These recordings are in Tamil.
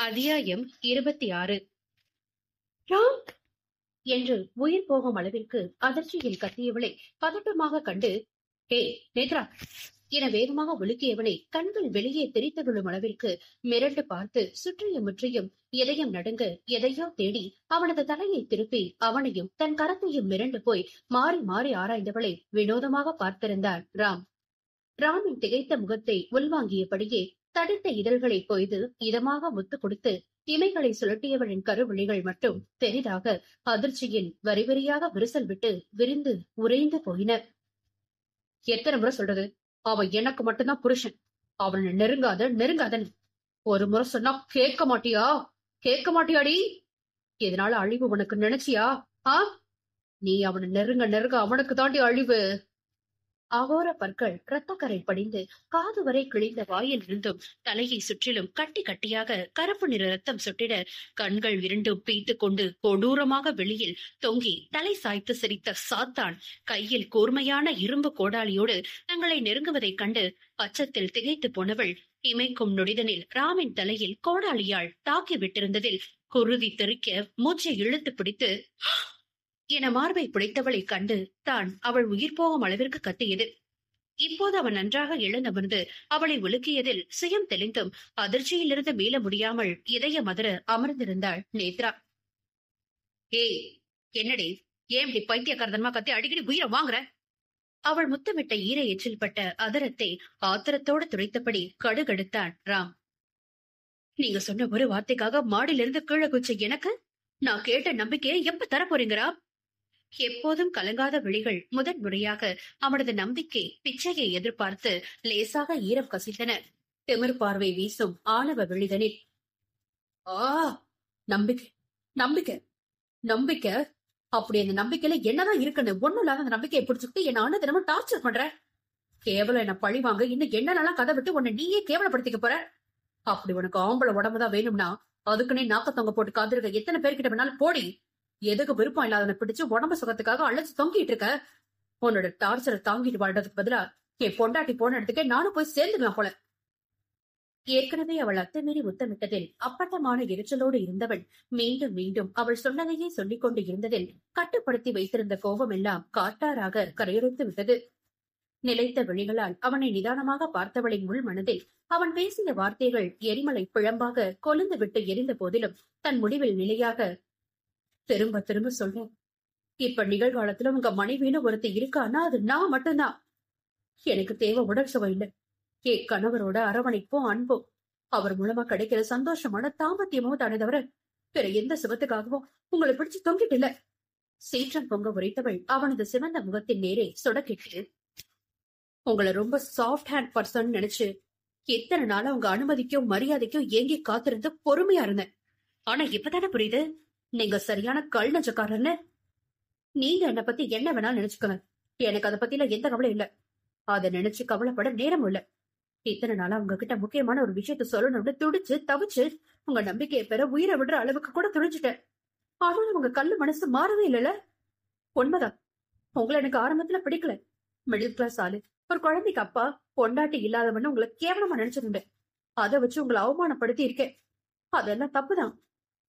அத்தியாயம் 26. ராம் என்று உயிர் போகும் அளவிற்கு அதிர்ச்சியில் கத்தியவளை பதட்டமாக கண்டு, ஹே நேத்ரா என வேகமாக ஒழுக்கியவனை கண்கள் வெளியே தெரித்து விழும் அளவிற்கு மிரண்டு பார்த்து சுற்றியும் முற்றியும் இதயம் நடுங்க எதையோ தேடி அவனது தலையை திருப்பி அவனையும் தன் கரத்தையும் மிரண்டு போய் மாறி மாறி ஆராய்ந்தவளை வினோதமாக பார்த்திருந்தான் ராம். ராமின் திகைத்த முகத்தை உள்வாங்கியபடியே தடித்த இதழ்களை கொய்து இதமாக முத்து கொடுத்து இமைகளை சுழட்டியவளின் கருவிழிகள் மட்டும் பெரிதாக அதிர்ச்சியில் வரிவரியாக விரிசல் விட்டு விரிந்து உறைந்து போயின. எத்தனை முறை சொல்றது, அவன் எனக்கு மட்டும்தான் புருஷன், அவனை நெருங்காதன்னு ஒரு முறை சொன்னா கேட்க மாட்டியா? கேட்க மாட்டியாடி? இதனால அழிவு உனக்கு நினைச்சியா? நீ அவனை நெருங்க அவனுக்கு தாண்டி அழிவு. அகோர பற்கள் இரத்தக்கரை படிந்து காது வரை கிழிந்த வாயில் இருந்தும் தலையை சுற்றிலும் கட்டி கட்டியாக கருப்பு நிற ரத்தம் சுட்டிட கண்கள் இரண்டும் பீத்து கொண்டு கொடூரமாக வெளியில் தொங்கி தலை சாய்த்து சிரித்த சாத்தான் கையில் கூர்மையான இரும்பு கோடாலியோடு தங்களை நெருங்குவதைக் கண்டு அச்சத்தில் திகைத்து போனவள் இமைக்கும் நொடிதனில் ராமின் தலையில் கோடாலியால் தாக்கி விட்டிருந்ததில் குருதி தெறிக்க மூச்சை இழுத்து பிடித்து என மார்பை பிடித்தவளை கண்டு தான் அவள் உயிர் போகும் அளவிற்கு கத்தியது. இப்போது அவன் நன்றாக எழுந்தமர்ந்து அவளை ஒழுக்கியதில் சுயம் தெளிந்தும் அதிர்ச்சியிலிருந்து மீள முடியாமல் இதய மதுர அமர்ந்திருந்தாள் நேத்ரா. ஏய் என்னடி, ஏன் இப்படி பைத்தியக்காரதனமா கத்தி அடிக்கடி உயிரை வாங்குற? அவள் முத்தமிட்ட ஈர எச்சில் பட்ட அதரத்தை ஆத்திரத்தோடு துடைத்தபடி கடுகடுத்தான் ராம். நீங்க சொன்ன ஒரு வார்த்தைக்காக மாடியிலிருந்து கீழே குச்ச எனக்கு நான் கேட்ட நம்பிக்கையை எப்ப தர போறீங்களா? எப்போதும் கலங்காத விழிகள் முதன் முறையாக அவனது நம்பிக்கை பிச்சையை எதிர்பார்த்து லேசாக ஈரம் கசித்தன. திமிர் பார்வை வீசும் ஆணவ விழிதனில் நம்பிக்கை நம்பிக்கை நம்பிக்கை அப்படி அந்த நம்பிக்கையில என்னதான் இருக்குன்னு ஒண்ணும் இல்லாத அந்த நம்பிக்கையை பிடிச்சுக்கிட்டு என்ன ஆன தினமும் டார்ச்சர் பண்ற. கேவலம் என்ன பழி வாங்க இன்னும் என்னென்னலாம் கதை விட்டு உன்னை நீயே கேவலப்படுத்திக்க போற. அப்படி உனக்கு ஆம்பளை உடம்புதான் வேணும்னா அதுக்குன்னே நாக்கத்தவங்க போட்டு காத்திருக்க எத்தனை பேர்கிட்ட வேணாலும் போடி. எதுக்கு விருப்பம் இல்லாதவனை பிடிச்சு உடம்பு சுகத்துக்காக அழைச்சு தொங்கிட்டு இருக்க? உன்னோட டார்ச்சரை தாங்கிட்டு வாழ்றதுக்கு பதிலா என் பொண்டாட்டி போன இடத்துக்கே நானும் போய் சேர்ந்துக்கலாம் போல. ஏற்கனவே அவள் அத்துமீறி முத்தமிட்டதில் அப்பட்டமான எரிச்சலோடு இருந்தவள் மீண்டும் மீண்டும் அவள் சொன்னதையே சொல்லிக் கொண்டு இருந்ததில் கட்டுப்படுத்தி வைத்திருந்த கோபம் எல்லாம் காட்டாராக கரையெடுத்து விட்டது. நிலைத்த விழிகளால் அவனை நிதானமாக பார்த்தவளின் உள் மனதில் அவன் பேசிய வார்த்தைகள் எரிமலை பிழம்பாக கொழுந்து விட்டு எரிந்த போதிலும் தன் முடிவில் நிலையாக திரும்ப திரும்ப சொல்றேன், இப்ப நிகழ்காலத்துல உங்க மனைவின்னு ஒருத்தர் இருக்கான்னா அது நான் மட்டும்தான். எனக்கு தேவை உடல் சுகம் இல்ல, என் கணவரோட அரவணைப்பும் அன்பும் அவர் மூலமா கிடைக்கிற சந்தோஷமான தாம்பத்தியமும் தானே தவிர வேற எந்த சுகத்துக்காகவும் உங்களை பிடிச்சு தொங்கிட்டு இல்ல. சீற்றம் பொங்க உரைத்தவள் அவனது சிவந்த முகத்தின் நேரே சொடக்கிட்டு, உங்களை ரொம்ப சாஃப்ட் ஹேண்ட் பர்சன் நினைச்சு எத்தனை நாளா உங்க அனுமதிக்கும் மரியாதைக்கும் ஏங்கி காத்திருந்து பொறுமையா இருந்தேன். ஆனா இப்பதானே புரியுது நீங்க சரியான கல் நெஞ்சக்காரன்னு. நீங்க என்ன பத்தி என்ன வேணாலும் நினைச்சுக்கோங்க, எனக்கு அதை பத்தில எந்த கவலை இல்ல. அதை நினைச்சு கவலைப்பட நேரம் இல்ல. இத்தனை நாளா உங்ககிட்ட முக்கியமான ஒரு விஷயத்த சொல்லணும்னு துடிச்சு தவிச்சு உங்க நம்பிக்கையை பெற உயிரை விடுற அளவுக்கு கூட துணிஞ்சிட்டேன். ஆனாலும் உங்க கல்லு மனசு மாறவே இல்லைல்ல. உண்மைதான், உங்களை எனக்கு ஆரம்பத்துல பிடிக்கல. மிடில் கிளாஸ் ஆளு, ஒரு குழந்தைக்கு அப்பா, பொண்டாட்டி இல்லாதவன்னு உங்களை கேவலமா நினைச்சிருந்தேன். அதை வச்சு உங்களை அவமானப்படுத்தி இருக்கேன். அதெல்லாம் தப்புதான்.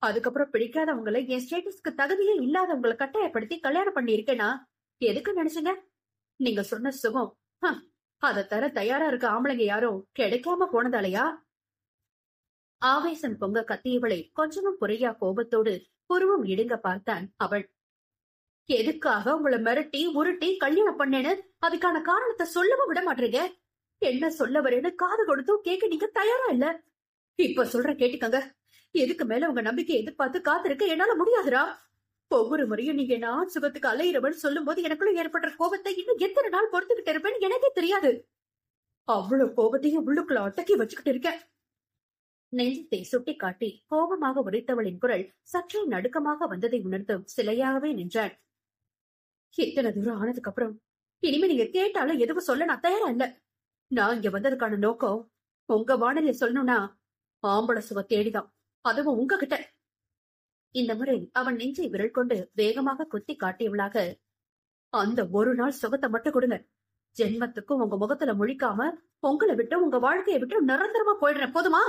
அதுக்கப்புறம் பிடிக்காதவங்களை என் ஸ்டேட்டஸ்க்கு தகுதியே இல்லாதவங்களை கட்டாயப்படுத்தி கல்யாணம் பண்ணி இருக்கேனா எதுக்கு நினைச்சுங்க? நீங்க சொன்ன சுகம் அதை தர தயாரா இருக்க ஆம்பளைங்க யாரோ கிடைக்காம போனதாலையா? ஆவேசம் பொங்க கத்தியவளை கொஞ்சமும் புரியா கோபத்தோடு புருவம் இடுங்க பார்த்தான் அவள். எதுக்காக உங்களை மிரட்டி உருட்டி கல்யாணம் பண்ணேன்னு அதுக்கான காரணத்தை சொல்லவும் விட மாட்டீங்க. என்ன சொல்ல வரேன்னு காது கொடுத்தும் கேட்க நீங்க தயாரா இல்ல. இப்ப சொல்ற கேட்டுக்கங்க, எதுக்கு மேல உங்க நம்பிக்கையை எதிர்பார்த்து காத்திருக்க என்னால முடியாதுரா. ஒவ்வொரு முறையும் நீங்க என்ன ஆண் சுகத்துக்கு அலையிறவன் சொல்லும் போது எனக்குள்ள ஏற்பட்ட கோபத்தை இன்னும் எத்தனை நாள் பொறுத்துக்கிட்டு இருப்பேன்னு எனக்கே தெரியாது. அவ்வளவு கோபத்தையும் உள்ளுக்குள்ள அடக்கி வச்சுக்கிட்டு இருக்க. நெஞ்சத்தை சுட்டி காட்டி கோபமாக உரைத்தவளின் குரல் சற்றே நடுக்கமாக வந்ததை உணர்த்தும் சிலையாகவே நின்றான். இத்தனை தூரம் ஆனதுக்கு அப்புறம் இனிமே நீங்க கேட்டாலும் எதுவும் சொல்ல நான் தயாரா இல்ல. நான் இங்க வந்ததுக்கான நோக்கம் உங்க வானிலை சொல்லணும்னா ஆம்பளை சுக தேடிதான், அதுவும் உங்ககிட்ட. இந்த முறை அவன் நெஞ்சை விரல் கொண்டு வேகமாக குத்தி காட்டியவளாக, அந்த ஒரு நாள் சுகத்தை மட்டும் கொடுங்க. ஜென்மத்துக்கும் உங்க முகத்துல முழிக்காம உங்களை விட்டு உங்க வாழ்க்கையை விட்டு நிரந்தரமா போயிடுறேன், போதுமா?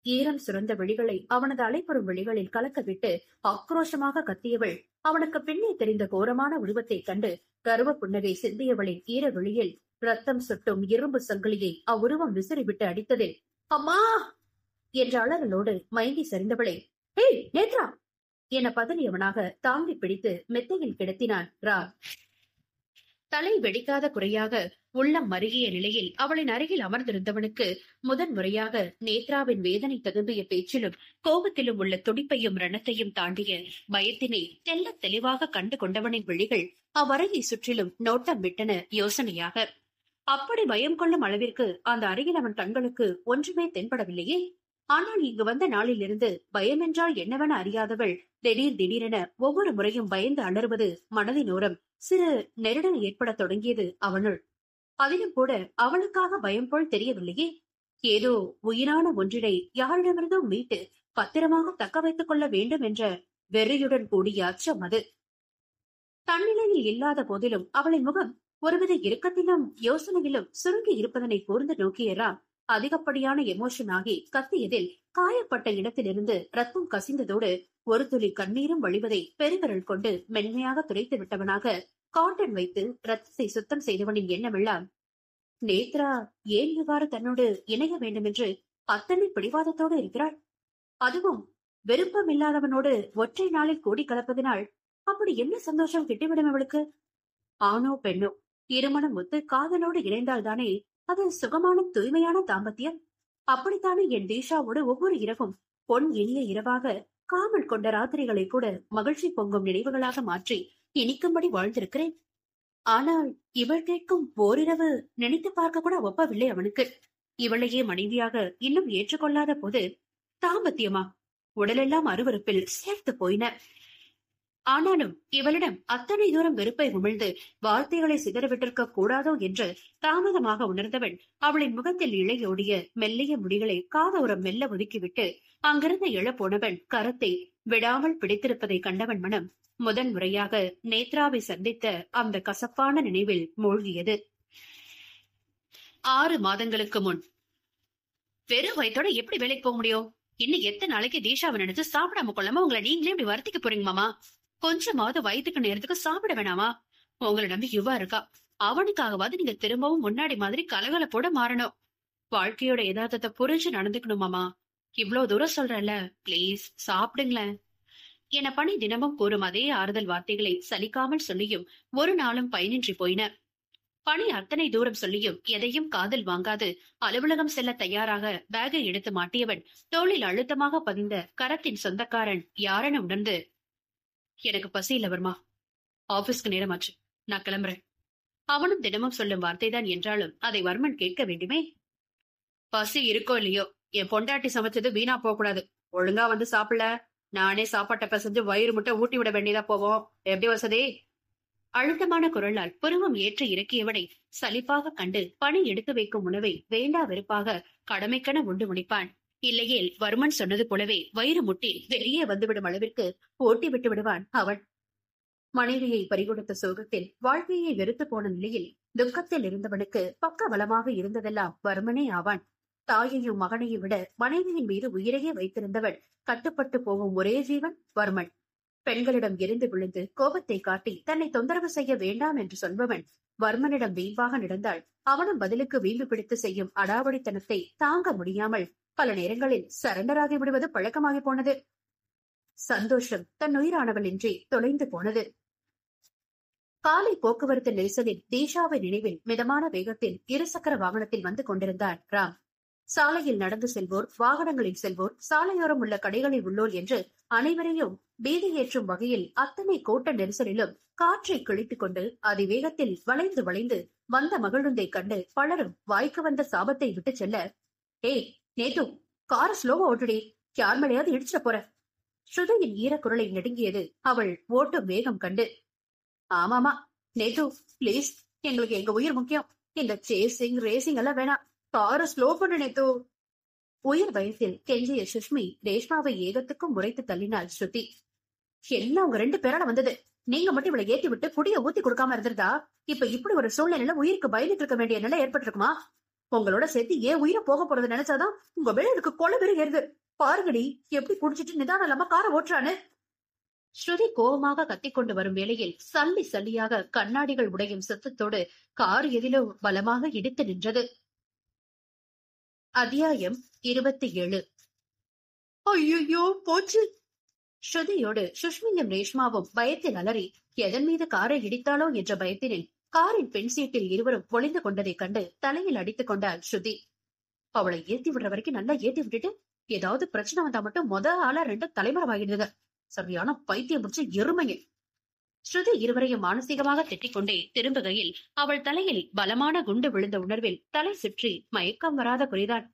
ஈரம் சுரந்த விழிகளை அவனது அலைப்புறும் விழிகளில் கலக்கவிட்டு ஆக்ரோஷமாக கத்தியவள் அவனுக்கு பின்னே தெரிந்த கோரமான உருவத்தைக் கண்டு கர்வ புன்னகை சிந்தியவளின் ஈர விழியில் ரத்தம் சுட்டும் இரும்பு சங்கிலியை அவ்வுருவம் விசிறிவிட்டு அடித்ததில் அம்மா என்ற அலறலோடு மயங்கி சரிந்தவளை ஏய் நேத்ரா என பதறியவனாக தாங்கி பிடித்து மெத்தையில் கிடத்தினான் ராம். தலை வெடிக்காத குறையாக உள்ளம் மருகிய நிலையில் அவளின் அருகில் அமர்ந்திருந்தவனுக்கு முதன் முறையாக நேத்ராவின் வேதனை ததும்பிய பேச்சிலும் கோபத்திலும் உள்ள துடிப்பையும் ரணத்தையும் தாண்டிய பயத்தினை தெல்ல தெளிவாக கண்டு கொண்டவனின் விழிகள் அவ்வறையை சுற்றிலும் நோட்டம் விட்டன யோசனையாக. அப்படி பயம் கொள்ளும் அளவிற்கு அந்த அருகில் அவன் கண்களுக்கு ஒன்றுமே தென்படவில்லையே. ஆனால் இங்கு வந்த நாளிலிருந்து பயம் என்றால் என்னவென அறியாதவள் திடீரென ஒவ்வொரு முறையும் பயந்து அலறுவது மனதினோரம் சிறு நெருடல் ஏற்பட தொடங்கியது அவனுள். அதிலும் கூட அவளுக்காக பயம் போல் தெரியவில்லையே. ஏதோ உயிரான ஒன்றினை யாரிடமிருந்தோ மீட்டு பத்திரமாக தக்க வைத்துக் கொள்ள வேண்டும் என்ற வெறியுடன் கூடிய அச்சம் அது. தன்னிலையில் இல்லாத போதிலும் அவளின் முகம் ஒருவித இறுக்கத்திலும் யோசனையிலும் சுருங்கி இருப்பதனை கூர்ந்து நோக்கிய ராம் அதிகப்படியான எமோஷன் ஆகி கத்தியதில் காயப்பட்ட இடத்திலிருந்து ரத்தம் கசிந்ததோடு ஒரு துளி கண்ணீரும் வழிவதை பெருவிரல் கொண்டு மென்மையாக துடைத்து விட்டவனாக காட்டன் வைத்து ரத்தத்தை சுத்தம் செய்தவனின் எண்ணமெல்லாம் நேத்ரா ஏன் இவ்வாறு தன்னோடு இணைய வேண்டும் என்று அத்தனை பிடிவாதத்தோடு இருக்கிறாள். அதுவும் விருப்பம் இல்லாதவனோடு ஒற்றை நாளில் கூடி கலப்பதினால் அப்படி என்ன சந்தோஷம் கிட்டிவிடும் அவளுக்கு? ஆணோ பெண்ணோ இருமணம் ஒத்து காதலோடு இணைந்தால்தானே அது சுகமான தூய்மையான தாம்பத்தியம். அப்படித்தானே என் தீஷாவோடு ஒவ்வொரு இரவும் பொன் இனிய இரவாக காமல் கொண்ட ராத்திரிகளை கூட மகிழ்ச்சி பொங்கும் நினைவுகளாக மாற்றி இனிக்கும்படி வாழ்ந்திருக்கிறேன். ஆனால் இவள் கேட்கும் ஓரிரவு நினைத்து பார்க்க கூட ஒப்பவில்லை அவனுக்கு. இவளையே மனைவியாக இன்னும் ஏற்றுக்கொள்ளாத போது தாம்பத்தியமா? உடலெல்லாம் அருவருப்பில் சேர்த்து போயின. ஆனாலும் இவளிடம் அத்தனை தூரம் வெறுப்பை உமிழ்ந்து வார்த்தைகளை சிதறவிட்டிருக்க கூடாதோ என்று தாமதமாக உணர்ந்தவன் அவளின் முகத்தில் இழையோடிய மெல்லிய முடிகளை காதோரம் மெல்ல ஒதுக்கிவிட்டு அங்கிருந்து எழப்போனவன் கரத்தை விடாமல் பிடித்திருப்பதை கண்டவன் மனம் முதன் முறையாக நேத்ராவை சந்தித்த அந்த கசப்பான நினைவில் மூழ்கியது. 6 மாதங்களுக்கு முன். வெறும் வயிற்றோட எப்படி வேலைக்கு போக முடியும்? இன்னும் எத்தனை நாளைக்கு தீஷாவை நினைச்சு சாப்பிடாம கொள்ளாம உங்களை நீங்களே இப்படி வருத்திக்க போறீங்க மாமா? கொஞ்சமாவது வயிற்றுக்கு நேரத்துக்கு சாப்பிட வேணாமா? உங்களை நம்பி யுவா இருக்கா, அவனுக்காகவாது நீங்க திரும்பவும் முன்னாடி மாதிரி கலகலப்போட மாறணும். வாழ்க்கையோட யதார்த்தத்தை புரிஞ்சு நடந்துக்கணுமாமா. இவ்வளவு தூரம் சொல்றல, பிளீஸ் சாப்பிடுங்களேன் என பணி தினமும் கூறும் அதே ஆறுதல் வார்த்தைகளை சலிக்காமல் சொல்லியும் ஒரு நாளும் பயனின்றி போயின. பணி அத்தனை தூரம் சொல்லியும் எதையும் காதில் வாங்காது அலுவலகம் செல்ல தயாராக பேகை எடுத்து மாட்டியவன் தோளில் அழுத்தமாக பதிந்த கரத்தின் சொந்தக்காரன் யாரென உணர்ந்து, எனக்கு பசி இல்ல வர்மா, ஆபீஸ்க்கு நேரமாச்சு, நான் கிளம்புறேன். அவனும் தினமும் சொல்லும் வார்த்தைதான் என்றாலும் அதை வர்மன் கேட்க வேண்டுமே. பசி இருக்கோ இல்லையோ, என் பொண்டாட்டி சமைச்சது வீணா போக கூடாது. ஒழுங்கா வந்து சாப்பிடல, நானே சாப்பாட்டை பிசைஞ்சு வயிறு முட்டை ஊட்டி விட வேண்டியதா போவோம். எப்படி வசதி? அழுத்தமான குரலால் புருவம் ஏற்றி இறக்கியவனை சலிப்பாக கண்டு பணி எடுத்து வைக்கும் உணவை வேண்டா வெறுப்பாக கடமைக்கென உண்டு முடிப்பான். இல்லையேல் வர்மன் சொன்னது போலவே வயிறு முட்டி வெளியே வந்துவிடும் அளவிற்கு ஓட்டி விட்டு விடுவான் அவன். மனைவியை பறிகொடுத்த சோகத்தில் வாழ்க்கையை வெறுத்து போன நிலையில் துக்கத்தில் இருந்தவனுக்கு பக்க பலமாக இருந்ததெல்லாம் வர்மனே ஆவான். தாயையும் மகனையும் விட மனைவியின் மீது உயிரையே வைத்திருந்தவன் கட்டுப்பட்டு போகும் ஒரே ஜீவன் வர்மன். பெண்களிடம் எரிந்து விழுந்து கோபத்தை காட்டி தன்னை தொந்தரவு செய்ய வேண்டாம் என்று சொல்பவன் வர்மனிடம் வீம்பாக நடந்தால் அவனும் பதிலுக்கு வீம்பு பிடித்து செய்யும் அடாவடித்தனத்தை தாங்க முடியாமல் பல நேரங்களில் சரண்டராகி விடுவது பழக்கமாகி போனது. சந்தோஷம் தன் உயிரானவள் இன்றி தொலைந்து போனது. காலை போக்குவரத்து நெரிசலில் தீஷாவை நினைவில் மிதமான வேகத்தில் இருசக்கர வாகனத்தில் வந்து கொண்டிருந்தார் ராம். சாலையில் நடந்து செல்வோர், வாகனங்களில் செல்வோர், சாலையோரம் உள்ள கடைகளில் உள்ளோர் என்று அனைவரையும் பீதியேற்றும் வகையில் அத்தனை கூட்ட நெரிசலிலும் காற்றை கிழித்துக் கொண்டு அதிவேகத்தில் வளைந்து வளைந்து வந்த மகிழுந்தை கண்டு பலரும் வாய்க்கு வந்த சாபத்தை விட்டு செல்ல, ஏய் நேத்து கார ஸ்லோவா ஓட்டுடி, யார் மேலேயாவது இடிச்சிட போற. ஸ்ருதியின் ஈரக்குரலை நெடுங்கியது அவள் ஓட்டும் வேகம் கண்டு. ஆமாமா நேத்து, பிளீஸ், எங்களுக்கு எங்க உயிர் முக்கியம். இந்த சேசிங் ரேசிங் எல்லாம் வேணாம், கார ஸ்லோ பண்ணு நேத்து. உயிர் பயத்தில் கெஞ்சிய சுஷ்மி ரேஷ்மாவை ஏகத்துக்கும் முறைத்து தள்ளினாள் ஸ்ருதி. எல்லாம் உங்க 2 பேரால வந்தது. நீங்க மட்டும் இவளை ஏத்தி விட்டு குடிய ஊத்தி கொடுக்காம இருந்திருந்தா இப்ப இப்படி ஒரு சூழ்நிலையில உயிருக்கு பயந்துட்டு இருக்க வேண்டிய நிலை ஏற்பட்டிருக்குமா? உங்களோட சேர்த்து ஏன் உயிரை போக போறது நினைச்சாதான் உங்க மேல எனக்கு கொலை வெறி ஏறுது. பாருங்கடி எப்படி குடிச்சிட்டு நிதானம் இல்லாம காரை ஓட்டுறான்னு. ஸ்ருதி கோபமாக கத்திக்கொண்டு வரும் வேளையில் சல்லி சல்லியாக கண்ணாடிகள் உடையும் சத்தத்தோடு கார் எதிலோ பலமாக இடித்து நின்றது. அத்தியாயம் 27. ஐயோ போச்சு. ஸ்ருதியோடு சுஷ்மியும் ரேஷ்மாவும் பயத்தில் அலறி எதன் மீது காரை இடித்தாளோ என்ற பயத்தினில் காரின் பெண் சீட்டில் இருவரும் ஒளிந்து கொண்டதை கண்டு தலையில் அடித்துக் கொண்டாள் ஸ்ருதி. அவளை ஏத்தி விடுற வரைக்கும் நல்லா ஏத்தி விட்டுட்டு ஏதாவது பிரச்சனை வந்தா மட்டும் ஆளா ரெண்டு தலைமறைவாகிடுதுங்க. சரியான பைத்தியம் முடிச்சு எருமைங்க. ஸ்ருதி இருவரையும் மானசீகமாக திட்டிக்கொண்டே திரும்புகையில் அவள் தலையில் பலமான குண்டு விழுந்த உணர்வில் தலை சுற்றி மயக்கம் வராத குறிதான்.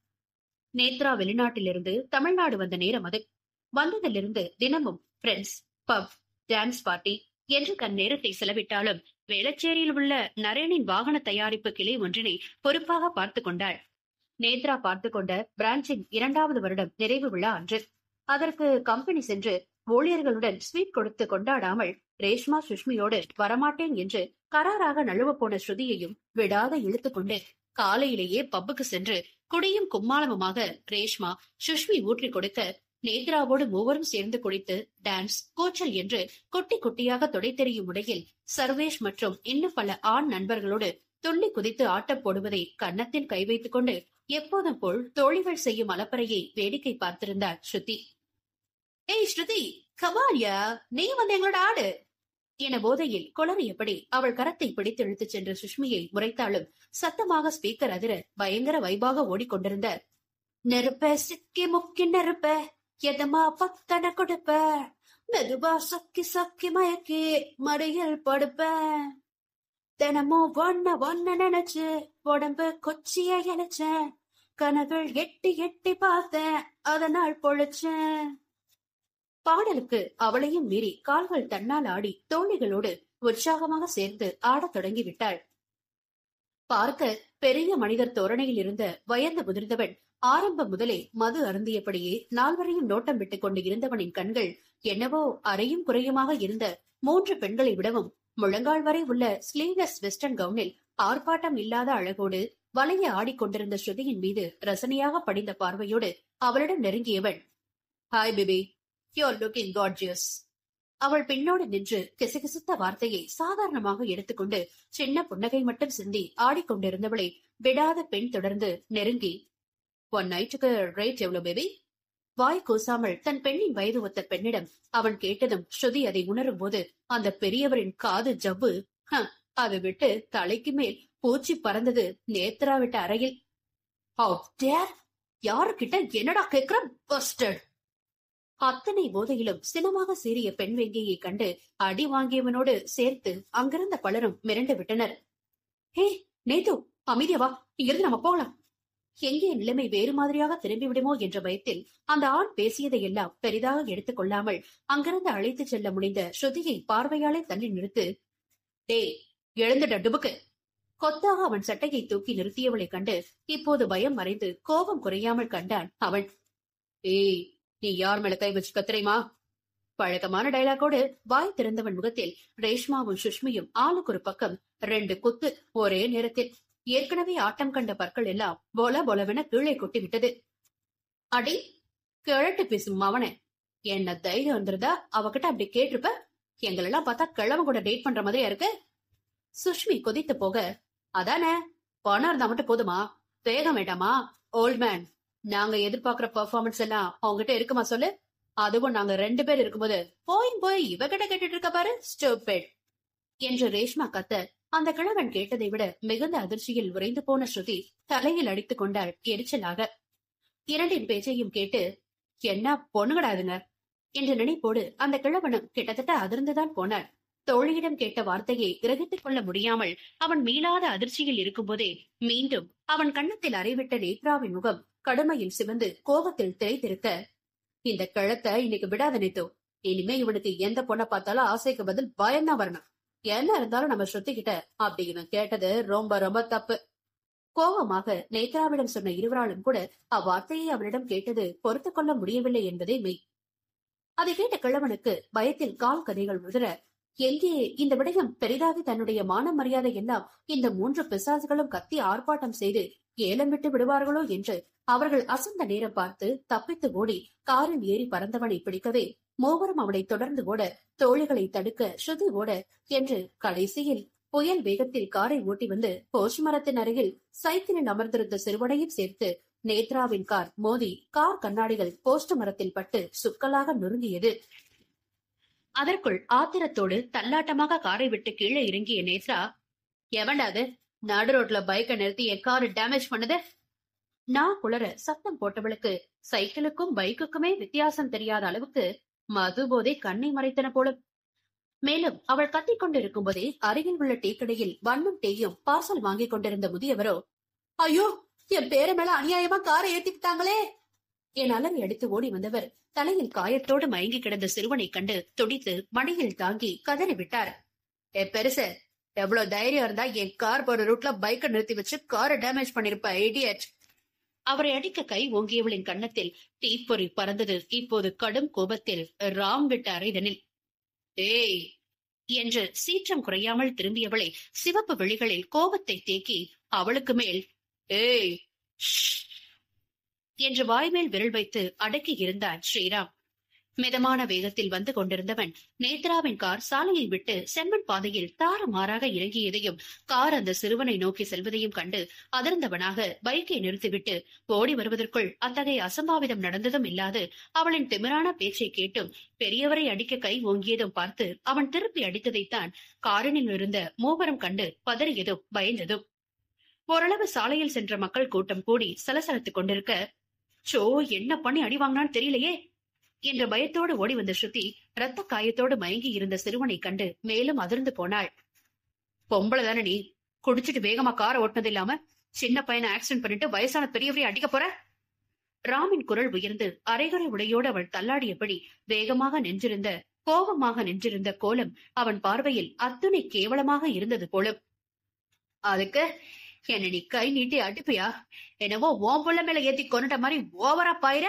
நேத்ரா வெளிநாட்டிலிருந்து தமிழ்நாடு வந்த நேரம் அது. வந்ததிலிருந்து தினமும் பிரெண்ட்ஸ், பப், டான்ஸ் பார்ட்டி என்று தன் நேரத்தை செலவிட்டாலும் வேளச்சேரியில் உள்ள நரேனின் வாகன தயாரிப்பு கிளை ஒன்றினை பொறுப்பாக பார்த்து கொண்டாள். நேத்ரா பார்த்து கொண்ட பிரான்சின் 2வது வருடம் நிறைவு விழா அன்று. அதற்கு கம்பெனி சென்று ஊழியர்களுடன் ஸ்வீட் கொடுத்து கொண்டாடாமல் ரேஷ்மா சுஷ்மியோடு வரமாட்டேன் என்று கராராக நழுவ போன ஸ்ருதியையும் விடாத இழுத்து கொண்டு காலையிலேயே பப்புக்கு சென்று குடியும் கும்மாளமுமாக ரேஷ்மா சுஷ்மி ஊற்றி கொடுக்க நேத்ராவோடு மூவரும் சேர்ந்து குடித்து டான்ஸ், கூச்சல் என்று குட்டி குட்டியாக தொடை தெரியும் முறையில் சர்வேஷ் மற்றும் இன்னும் பல ஆண் நண்பர்களோடு துள்ளி குதித்து ஆட்டம் போடுவதை கன்னத்தில் கை வைத்துக் கொண்டு எப்போதும் போல் தோழிகள் செய்யும் அலப்பறையை வேடிக்கை பார்த்திருந்தார் ஸ்ருதி. ஏய் ஸ்ருதி, கமாலியா, நீ வந்து எங்களோட ஆடு என போதையில் குளறியபடி அவள் கரத்தை பிடித்து இழுத்துச் சென்ற சுஷ்மியை முறைத்தாலும் சத்தமாக ஸ்பீக்கர் அதிர பயங்கர வைபாக ஓடிக்கொண்டிருந்த நெருப்ப சிக்கி முக்கி நெருப்ப எதமா பத்தன கொடுப்ப மெதுவா சக்கி சக்கி மயக்கி மடியில் படுப்ப தினமும் ஒன்ன நினைச்சு உடம்பு கொச்சிய இழைச்சேன் கனவில் எட்டி எட்டி பார்த்தேன் அதனால் பொழைச்சேன். பாடலுக்கு அவளையும் மீறி கால்கள் தன்னால் ஆடி தோழிகளோடு உற்சாகமாக சேர்ந்து ஆடத் தொடங்கி விட்டாள். பார்க்க பெரிய மனிதர் தோரணையில் இருந்த வயந்து முதிர்ந்தவன் ஆரம்பம் முதலே மது அருந்தியபடியே நால்வரையும் நோட்டம் விட்டுக் கொண்டு இருந்தவனின் கண்கள் என்னவோ அறையும் குறையுமாக இருந்த 3 பெண்களை விடவும் முழங்கால் வரை உள்ள ஸ்லீவ்லெஸ் வெஸ்டர்ன் கவுனில் ஆர்ப்பாட்டம் இல்லாத அழகோடு வளைய ஆடிக்கொண்டிருந்த ஸ்ருதியின் மீது ரசனையாக படிந்த பார்வையோடு அவளிடம் நெருங்கியவன், hi baby, you're looking gorgeous. அவள் பின்னோடு நின்று கிசுகிசுத்த வார்த்தையை சாதாரணமாக எடுத்துக்கொண்டு சின்ன புன்னகை மட்டும் சிந்தி ஆடிக்கொண்டிருந்தவளை விடாத பெண் தொடர்ந்து நெருங்கி, ஒன் நைட்டுக்கு ரேட் எவ்வளவு பேபி? வாய் கூசாமல் தன் பெண்ணின் வயது ஒத்த பெண்ணிடம் அவன் கேட்டதும் ஸ்ருதி அதை உணரும் போது அந்த பெரியவரின் காது ஜவ்வு அதை விட்டு தலைக்கு மேல் பூச்சி பறந்தது. நேத்ரா விட்ட அறையில் யாருக்கிட்ட என்னடா கேக்குற? அத்தனை போதையிலும் சினமாக சீறிய பெண் வெங்கியை கண்டு அடி வாங்கியவனோடு சேர்த்து அங்கிருந்த பலரும் மிரண்டு விட்டனர். ஹே நேத்து, அமைதியவா, இங்கிருந்து நம்ம போகலாம். எங்கே நிலைமை வேறு மாதிரியாக திரும்பி விடுமோ என்ற பயத்தில் அந்த ஆண் பேசியதையெல்லாம் பெரிதாக எடுத்துக் கொள்ளாமல் அங்கிருந்து அழைத்து செல்ல முடிந்த ஸ்ருதியை பார்வையாலே தள்ளி நிறுத்து. டேய், எழுந்துட டுபுக்கு. கொத்தாக அவன் சட்டையை தூக்கி நிறுத்தியவளை கண்டு இப்போது பயம் மறைந்து கோபம் குறையாமல் கண்டான் அவன். ஏய், நீ யார் மேல கை வச்சு கத்துறையுமா? பழக்கமான டைலாக்கோடு வாய் திறந்தவன் முகத்தில் ரேஷ்மாவும் சுஷ்மியும் ஆளுக்கு ஒரு பக்கம் 2 குத்து ஒரே நேரத்தில். ஏற்கனவே ஆட்டம் கண்ட பற்கள் எல்லாம் போல போலவென கீழே கொட்டி விட்டது. அடி கிழட்டு பேசும் அவனே, என்ன தைரியம் இருந்திருந்தா அவகிட்ட அப்படி கேட்டிருப்ப. எங்களெல்லாம் பார்த்தா கிழவ கூட டேட் பண்ற மாதிரியா இருக்கு. சுஷ்மி கொதித்து போக, அதானே, பணம் இருந்தா மட்டும் போதுமா? வேகம் வேண்டாமா? ஓல்ட் மேன், நாங்க எதிர்பார்க்கிற பெர்ஃபார்மன்ஸ் எல்லாம் அவங்ககிட்ட இருக்குமா சொல்லு? அதுவும் நாங்க 2 பேர் இருக்கும்போது போய் இவகிட்ட கேட்டுட்டு இருக்க பாரு, ஸ்டூபிட் என்று ரேஷ்மா கத்த அந்த கிழவன் கேட்டதை விட மிகுந்த அதிர்ச்சியில் உறைந்து போன ஸ்ருதி தலையில் அடித்துக் கொண்டாள் எரிச்சலாக. இரண்டின் பேச்சையும் கேட்டு, என்ன பொண்ணுகடாதுங்க என்ற நினைப்போடு அந்த கிழவனும் கிட்டத்தட்ட அதிர்ந்துதான் போனார். தோழியிடம் கேட்ட வார்த்தையை கிரகித்துக் கொள்ள முடியாமல் அவன் மீளாத அதிர்ச்சியில் இருக்கும் போதே மீண்டும் அவன் கன்னத்தில் அறைவிட்ட நேத்ராவின் முகம் கடுமையில் சிவந்து கோபத்தில் திரைத்திருக்க, இந்த கிழத்தை இன்னைக்கு விடாத நேத்து. இனிமே இவனுக்கு எந்த பொண்ணை பார்த்தாலும் ஆசைக்கு பதில் பயம்தான் வரணும். என்ன இருந்தாலும் நம்ம ஸ்ருதி கிட்ட அப்படி இவன் கேட்டது ரொம்ப ரொம்ப தப்பு. கோபமாக நேத்ராவிடம் சொன்ன இருவராலும் கூட அவ்வார்த்தையை அவனிடம் கேட்டது பொறுத்துக் கொள்ள முடியவில்லை என்பதே மெய். அதை கேட்ட கிழவனுக்கு பயத்தில் கால் கதைகள் உதிர, எங்கே இந்த விடயம் பெரிதாகி தன்னுடைய மான மரியாதை எல்லாம் இந்த 3 பிசாசுகளும் கத்தி ஆர்ப்பாட்டம் செய்து ஏலம் விட்டு விடுவார்களோ என்று அவர்கள் அசந்த நேரம் பார்த்து தப்பித்து ஓடி காரில் ஏறி பறந்தவனை பிடிக்கவே மூவரும் அவனை தொடர்ந்து ஓட, தோழிகளை தடுக்க ஸ்ருதி ஓட என்று கடைசியில் புயல் வேகத்தில் காரை ஓட்டி வந்து போஷ் மரத்தின் அருகில் சைக்கிளில் அமர்ந்திருந்த சிறுவனையும் சேர்த்து நேத்ராவின் கார் மோதி கார் கண்ணாடிகள் போஸ்ட் மரத்தில் பட்டு சுக்கலாக நொறுங்கியது. அதற்குள் ஆத்திரத்தோடு தள்ளாட்டமாக காரை விட்டு கீழே இறங்கிய நேத்ரா, எவன்டாது நடு ரோட்ல பைக்கை நிறுத்தி என் காரு டேமேஜ் பண்ணது? நான் குளற சத்தம் போட்டவளுக்கு சைக்கிளுக்கும் பைக்குக்குமே வித்தியாசம் தெரியாத அளவுக்கு மது போதை கண்ணை மறைத்தன போலும். மேலும் அவள் கத்திக் கொண்டிருக்கும் போதே அருகில் உள்ள டீ கடையில் வண்ணும் டீயும் பார்சல் வாங்கிக் கொண்டிருந்த முதியவரோ, ஐயோ, என் பேர மேல அநியாயமா காரை ஏத்திட்டாங்களே என் அலறி அடித்து ஓடி வந்தவர் தலையில் காயத்தோடு மயங்கி கிடந்த சிறுவனை கண்டு துடித்து மடியில் தாங்கி கதறி விட்டார். பெருச, எவ்வளவு தைரியம் இருந்தா என் கார் போற ரூட்ல பைக்கை நிறுத்தி வச்சு காரை டேமேஜ் பண்ணிருப்ப இடியட். அவரை அடிக்க கை ஓங்கியவளின் கன்னத்தில் தீப்பொறி பறந்தது. இப்போது கடும் கோபத்தில் ராம் விட்ட அறைதனில், ஏய் என்று சீற்றம் குறையாமல் திரும்பியவளை சிவப்பு விழிகளில் கோபத்தை தேக்கி அவளுக்கு மேல், ஏய் என்று வாய்மேல் விரல் வைத்து அடக்கி இருந்தான் ஸ்ரீராம். மிதமான வேகத்தில் வந்து கொண்டிருந்தவன் நேத்ராவின் கார் சாலையை விட்டு செம்மண் பாதையில் தாறுமாறாக இறங்கியதையும் கார் அந்த சிறுவனை நோக்கி செல்வதையும் கண்டு அதிர்ந்தவனாக பைக்கை நிறுத்திவிட்டு ஓடி வருவதற்குள் அத்தகைய அசம்பாவிதம் நடந்ததும் இல்லாது அவளின் திமிரான பேச்சை கேட்டும் பெரியவரை அடிக்க கை ஓங்கியதும் பார்த்து அவன் திருப்பி அடித்ததைத்தான் காரினில் இருந்த மூவரும் கண்டு பதறியதும் பயந்ததும். ஓரளவு சாலையில் சென்ற மக்கள் கூட்டம் கூடி சலசலத்துக் கொண்டிருக்க, சோ என்ன பண்ணி அடி வாங்கினான்னு தெரியலையே என்ற பயத்தோடு ஓடி வந்த ஸ்ருதி ரத்த காயத்தோடு மயங்கி இருந்த சிறுவனை கண்டு மேலும் அதிர்ந்து போனாள். பொம்பளை தானே நீ, குடிச்சிட்டு வேகமா காரை ஓட்டினது இல்லாம சின்ன பையனை ஆக்சிடென்ட் பண்ணிட்டு வயசான பெரியவரை அடிக்க போற? ராமின் குரல் உயர்ந்து அரைகுறை உடையோடு அவள் தள்ளாடியபடி வேகமாக நின்றிருந்த கோபமாக நின்றிருந்த கோலம் அவன் பார்வையில் அத்துணை கேவலமாக இருந்தது போலும். அதுக்கு என்ன நீ கை நீட்டி அடிப்பியா? என்னவோ ஓம் புள்ள மேல ஏத்தி கொண்டுட்ட மாதிரி ஓவரா பாயிர.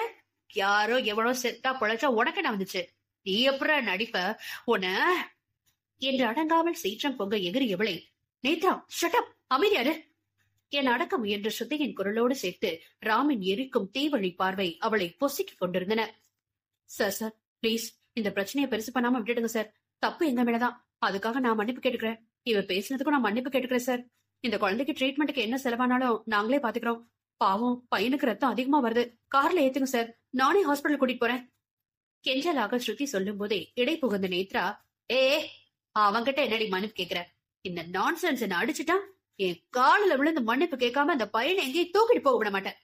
யாரோ எவ்வளோ செத்தா பொழைச்சா உனக்கு என்ன வந்துச்சு? நீ எப்பற நடிப்ப உன என்று அடங்காமல் சீற்றம் பொங்க எகிரியவளை, நேத்ரா ஷட்டப், அமைதியாரு என் அடக்க முயன்ற ஸ்ருதியின் குரலோடு சேர்த்து ராமின் எரிக்கும் தீவழி பார்வை அவளை பொசுக்கிக் கொண்டிருந்தன. சார் பிளீஸ் இந்த பிரச்சனையை பெருசு பண்ணாம விட்டுடுங்க சார். தப்பு எங்க மேலதான். அதுக்காக நான் மன்னிப்பு கேட்டுக்கிறேன். இவ பேசினதுக்கும் நான் மன்னிப்பு கேட்டுக்கிறேன் சார். இந்த குழந்தைக்கு ட்ரீட்மெண்ட்டுக்கு என்ன செலவானாலும் நாங்களே பாத்துக்கிறோம். பாவம், பையனுக்கு ரத்தம் அதிகமா வருது. கார்ல ஏத்துங்க சார், நானே ஹாஸ்பிட்டல் கூட்டிட்டு போறேன் கெஞ்சலாக ஸ்ருதி சொல்லும் போதே இடை புகுந்த நேத்ரா, அவங்கிட்ட என்னடி மன்னிப்பு கேக்குற? இந்த நான்சென்ஸ் என்ன அடிச்சுட்டான். என் காலில விழுந்து மன்னிப்பு கேட்காம அந்த பையனை எங்கேயும் தூக்கிட்டு போக விட மாட்டேன்.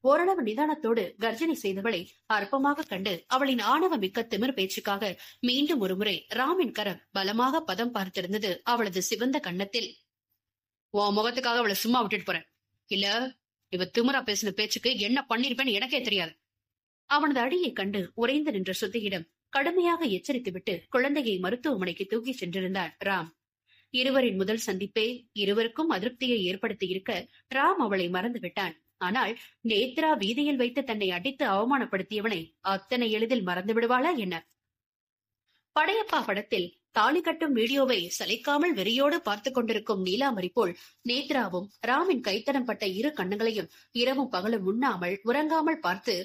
ஓரளவு நிதானத்தோடு கர்ஜனை செய்தவளை அற்பமாக கண்டு அவளின் ஆணவ மிக்க திமிர் பேச்சுக்காக மீண்டும் ஒருமுறை ராமின் கரம் பலமாக பதம் பார்த்திருந்தது அவளது சிவந்த கன்னத்தில். உன் முகத்துக்காக அவளை சும்மா விட்டுட்டு போறேன். இல்ல இவ திமிரா பேசின பேச்சுக்கு என்ன பண்ணிருப்பேன்னு எனக்கே தெரியாது. அவனது அடியை கண்டு உறைந்து நின்ற ஸ்ருதியிடம் கடுமையாக எச்சரித்து விட்டு குழந்தையை மருத்துவமனைக்கு தூக்கி சென்றிருந்தார் ராம். இருவரின் முதல் சந்திப்பே இருவருக்கும் அதிருப்தியை ஏற்படுத்தி இருக்க ராம் அவளை மறந்து விட்டான். ஆனால் நேத்ரா வீதியில் வைத்து தன்னை அடித்து அவமானப்படுத்தியவனை அத்தனை எளிதில் மறந்து விடுவாளா என்ன? படையப்பா படத்தில் தாலி கட்டும் வீடியோவை சளைக்காமல் வெறியோடு பார்த்து கொண்டிருக்கும் நீலாமரி போல் நேத்ராவும் ராமின் கைத்தடம் பட்ட இரு கண்ணுகளையும் இரவும் பகலும் உண்ணாமல் உறங்காமல் பார்த்து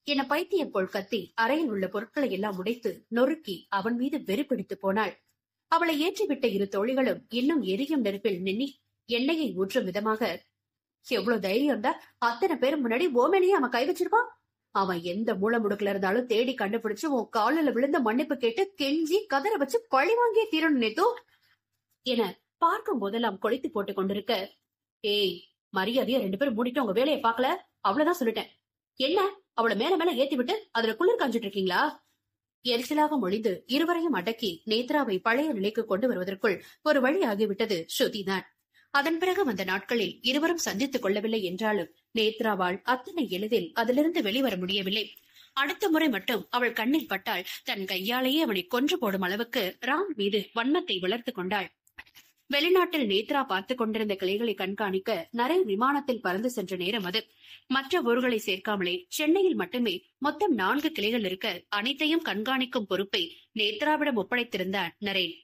என பைத்தியம் போல் கத்தி அறையில் உள்ள பொருட்களை எல்லாம் உடைத்து நொறுக்கி அவன் மீது வெறி பிடித்து போனாள். அவளை ஏற்றிவிட்ட இரு தோழிகளும் இன்னும் எரியும் நெருப்பில் நின்னி எண்ணெயை ஊற்றும் விதமாக, எவ்வளவு தைரியம் தான் அத்தனை பேரும் முன்னாடி ஓமேனையே அவன் கை வச்சிருப்பான். அவன் எந்த மூல முடுக்கல இருந்தாலும் தேடி கண்டுபிடிச்சு உன் காலில விழுந்த மன்னிப்பு கேட்டு கெஞ்சி கதற வச்சு பழி வாங்கியே தீரணும் நேத்தோ என பார்க்கும் போதெல்லாம் கொளித்து போட்டுக் கொண்டிருக்க, மரியாதையா 2 பேரும் மூடிட்டு உங்க வேலையை பாக்கல, அவ்வளவுதான் சொல்லிட்டேன். என்ன அவளை மேல மேல ஏத்தி விட்டு அதுல குளிர் காஞ்சிட்டு இருக்கீங்களா? எரிச்சலாக மொழிந்து இருவரையும் அடக்கி நேத்ராவை பழைய நிலைக்கு கொண்டு வருவதற்குள் ஒரு வழி ஆகிவிட்டது ஸ்ருதிதான். அதன் பிறகு வந்த நாட்களில் இருவரும் சந்தித்துக் கொள்ளவில்லை என்றாலும் நேத்ராவால் அத்தனை எளிதில் அதிலிருந்து வெளிவர முடியவில்லை. அடுத்த முறை மட்டும் அவள் கண்ணில் பட்டால் தன் கையாலேயே அவனை கொன்று போடும் அளவுக்கு ராம் மீது வன்மத்தை வளர்த்து கொண்டாள். வெளிநாட்டில் நேத்ரா பார்த்துக் கொண்டிருந்த கிளைகளை கண்காணிக்க நரேன் விமானத்தில் பறந்து சென்ற நேரம் அது. மற்ற ஊர்களை சேர்க்காமலே சென்னையில் மட்டுமே மொத்தம் 4 கிளைகள் இருக்க அனைத்தையும் கண்காணிக்கும் பொறுப்பை நேத்ராவிடம் ஒப்படைத்திருந்தான் நரேன்.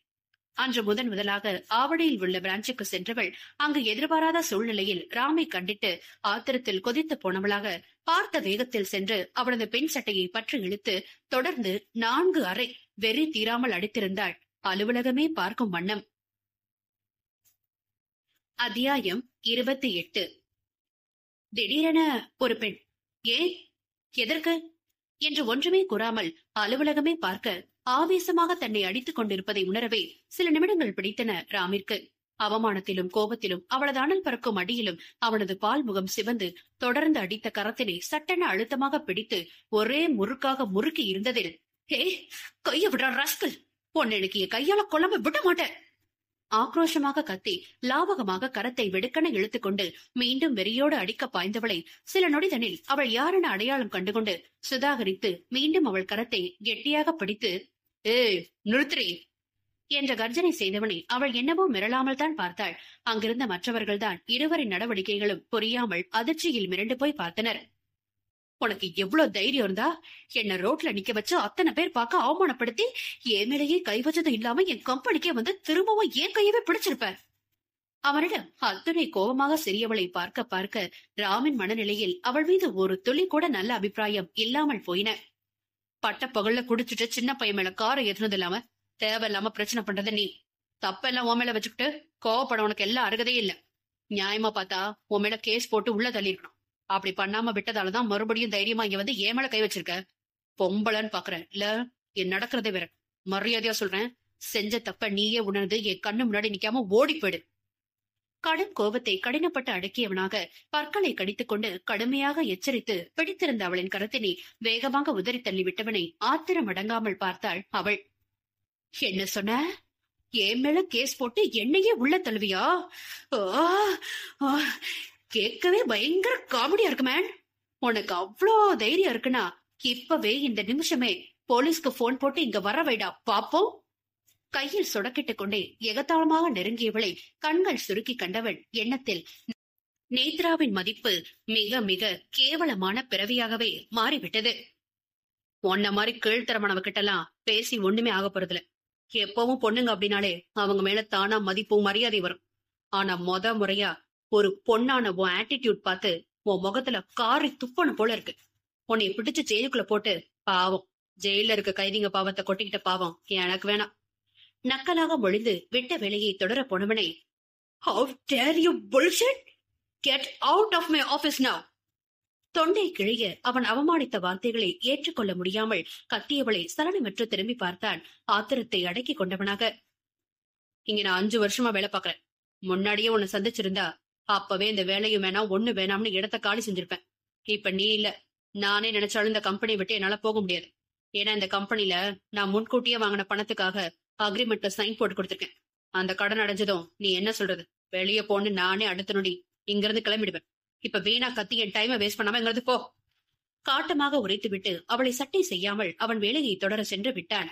அன்று முதலாக ஆவடியில் உள்ள பிரான்ச்சுக்கு சென்றவள் அங்கு எதிர்பாராத சூழ்நிலையில் ராமை கண்டிட்டு ஆத்திரத்தில் கொதித்து போனவளாக பார்த்த வேகத்தில் சென்று அவனது பெண் சட்டையை பற்றி இழுத்து தொடர்ந்து 4 அறை வெறி தீராமல் அடித்திருந்தாள். அலுவலகமே பார்க்கும் வண்ணம். அத்தியாயம் 28. திடீரென ஒரு பெண், ஏன், எதற்கு என்று ஒன்றுமே கூறாமல் அலுவலகமே பார்க்க ஆவேசமாக தன்னை அடித்துக் கொண்டிருப்பதை உணரவே சில நிமிடங்கள் பிடித்தன ராமிற்கு. அவமானத்திலும் கோபத்திலும் அவளது அனல் பறக்கும் அடியிலும் அவனது பால் முகம் சிவந்து தொடர்ந்து அடித்த கரத்தினை சட்டென அழுத்தமாக பிடித்து ஒரே முறுக்காக முறுக்கி இருந்ததில், ஹே, கைய விடுற ராஸ்கல், பொண்ணு எனக்கு என் கையால கொல்லாம விட மாட்டேன். ஆக்ரோஷமாக கத்தி லாவகமாக கரத்தை வெடுக்கென இழுத்துக்கொண்டு மீண்டும் வெறியோடு அடிக்க பாய்ந்தவளை சில நொடிதனில் அவள் யாரென அடையாளம் கண்டுகொண்டு சுதாகரித்து மீண்டும் அவள் கரத்தை கெட்டியாக பிடித்து, ஏய் நிறுத்திரி என்ற கர்ஜனை செய்தவனை அவள் என்னவோ மிரளாமல் தான் பார்த்தாள். அங்கிருந்த மற்றவர்கள்தான் இருவரின் நடவடிக்கைகளும் புரியாமல் அதிர்ச்சியில் மிரண்டு போய் பார்த்தனர். உனக்கு எவ்வளவு தைரியம் இருந்தா என்ன ரோட்ல நிக்க வச்சு அத்தனை பேர் பார்க்க அவமானப்படுத்தி என் மேலேயே கை வச்சது இல்லாம என் கம்பெனிக்கே வந்து திரும்பவும் என் கையவே பிடிச்சிருப்ப. அவனிடம் அத்தனை கோபமாக சிறியவளை பார்க்க பார்க்க ராமின் மனநிலையில் அவள் மீது ஒரு துளி கூட நல்ல அபிப்பிராயம் இல்லாமல் போயின. பட்ட பகல்ல குடிச்சிட்டு சின்ன பையன் மேல காரை ஏத்துனது இல்லாம தேவையில்லாம பிரச்சனை பண்றத நீ. தப்பெல்லாம் உன் மேல வச்சுக்கிட்டு கோவப்பட உனக்கு எல்லாம் அருகதே இல்ல. நியாயமா பார்த்தா உன் மேல கேஸ் போட்டு உள்ள தள்ளிருக்கணும். அப்படி பண்ணாம விட்டதாலதான் மறுபடியும் தைரியமா இங்க வந்து ஏன் மேல கை வச்சிருக்க. பொம்பளன்னு பாக்குறேன் இல்ல, என் நடக்கிறதே வேற. மரியாதையா சொல்றேன், செஞ்ச தப்ப நீயே உணர்ந்து என் கண்ணு முன்னாடி நிக்காம ஓடி போயிடு. கடும் கோபத்தை கடினப்பட்டு அடக்கியவனாக பற்களை கடித்துக் கொண்டு கடுமையாக எச்சரித்து பிடித்திருந்த அவளின் கரத்தினை வேகமாக உதறி தள்ளி விட்டவனை ஆத்திரம் அடங்காமல் பார்த்தாள் அவள். என்ன சொன்ன? என் மேல கேஸ் போட்டு என்னையே உள்ள தழுவியா? கேட்கவே பயங்கர காமெடியா இருக்கு மேன். உனக்கு அவ்வளோ தைரியம் இருக்குன்னா இப்பவே இந்த நிமிஷமே போலீஸ்க்கு போன் போட்டு இங்க வர வைடா பாப்போம். கையில் சொடக்கிட்டுக் கொண்டே எகத்தாளமாக நெருங்கியவளை கண்கள் சுருக்கி கண்டவள் எண்ணத்தில் நேத்ராவின் மதிப்பு மிக மிக கேவலமான பிறவியாகவே மாறிவிட்டது. உன்ன மாதிரி கீழ்த்தரமானவ கிட்டலாம் பேசி ஒண்ணுமே ஆக போறதில்ல. எப்பவும் பொண்ணுங்க அப்படின்னாலே அவங்க மேல தானா மதிப்பும் மரியாதை வரும். ஆனா முறையா ஒரு பொண்ணான உன் ஆட்டிடியூட் பார்த்து உன் முகத்துல காரி துப்பணும் போல இருக்கு. உன்னை பிடிச்சு ஜெயிலுக்குள்ள போட்டு பாவம் ஜெயில இருக்க கைதிங்க பாவத்தை கொட்டிக்கிட்ட பாவம் எனக்கு வேணாம். நக்கலாக மொழிந்து விட்ட வேலையை தொடர போனவனை, How dare you bullshit? Get out of my office now! தொண்டை கிழிய அவன் அவமானித்த வார்த்தைகளை ஏற்றுக்கொள்ள முடியாமல் கத்தியவளை சலனமற்று திரும்பி பார்த்தான் ஆத்திரத்தை அடக்கி கொண்டவனாக. இங்க நான் 5 வருஷமா வேலை பாக்குறேன். முன்னாடியே உன்னை சந்திச்சிருந்தா அப்பவே இந்த வேலையும் வேணாம் ஒண்ணு வேணாம்னு இடத்த காலி செஞ்சிருப்பேன். இப்ப நீ இல்ல, நானே நினைச்சாலும் இந்த கம்பெனி விட்டு என்னால போக முடியாது. ஏன்னா இந்த கம்பெனில நான் முன்கூட்டியே வாங்கின பணத்துக்காக அக்ரிமெண்ட்ல சைன் போட்டு கொடுத்திருக்கேன். அந்த கடன் அடைஞ்சதும் நீ என்ன சொல்றது, வெளியே போன்னு நானே அடுத்த நொடி இங்க இருந்து கிளம்பிடுவேன். இப்ப வீணா கத்தி என் டைமை வேஸ்ட் பண்ணாம எங்கிறது போ. காட்டமாக உரைத்துவிட்டு அவளை சட்டை செய்யாமல் அவன் வேலையை தொடர சென்று விட்டான்.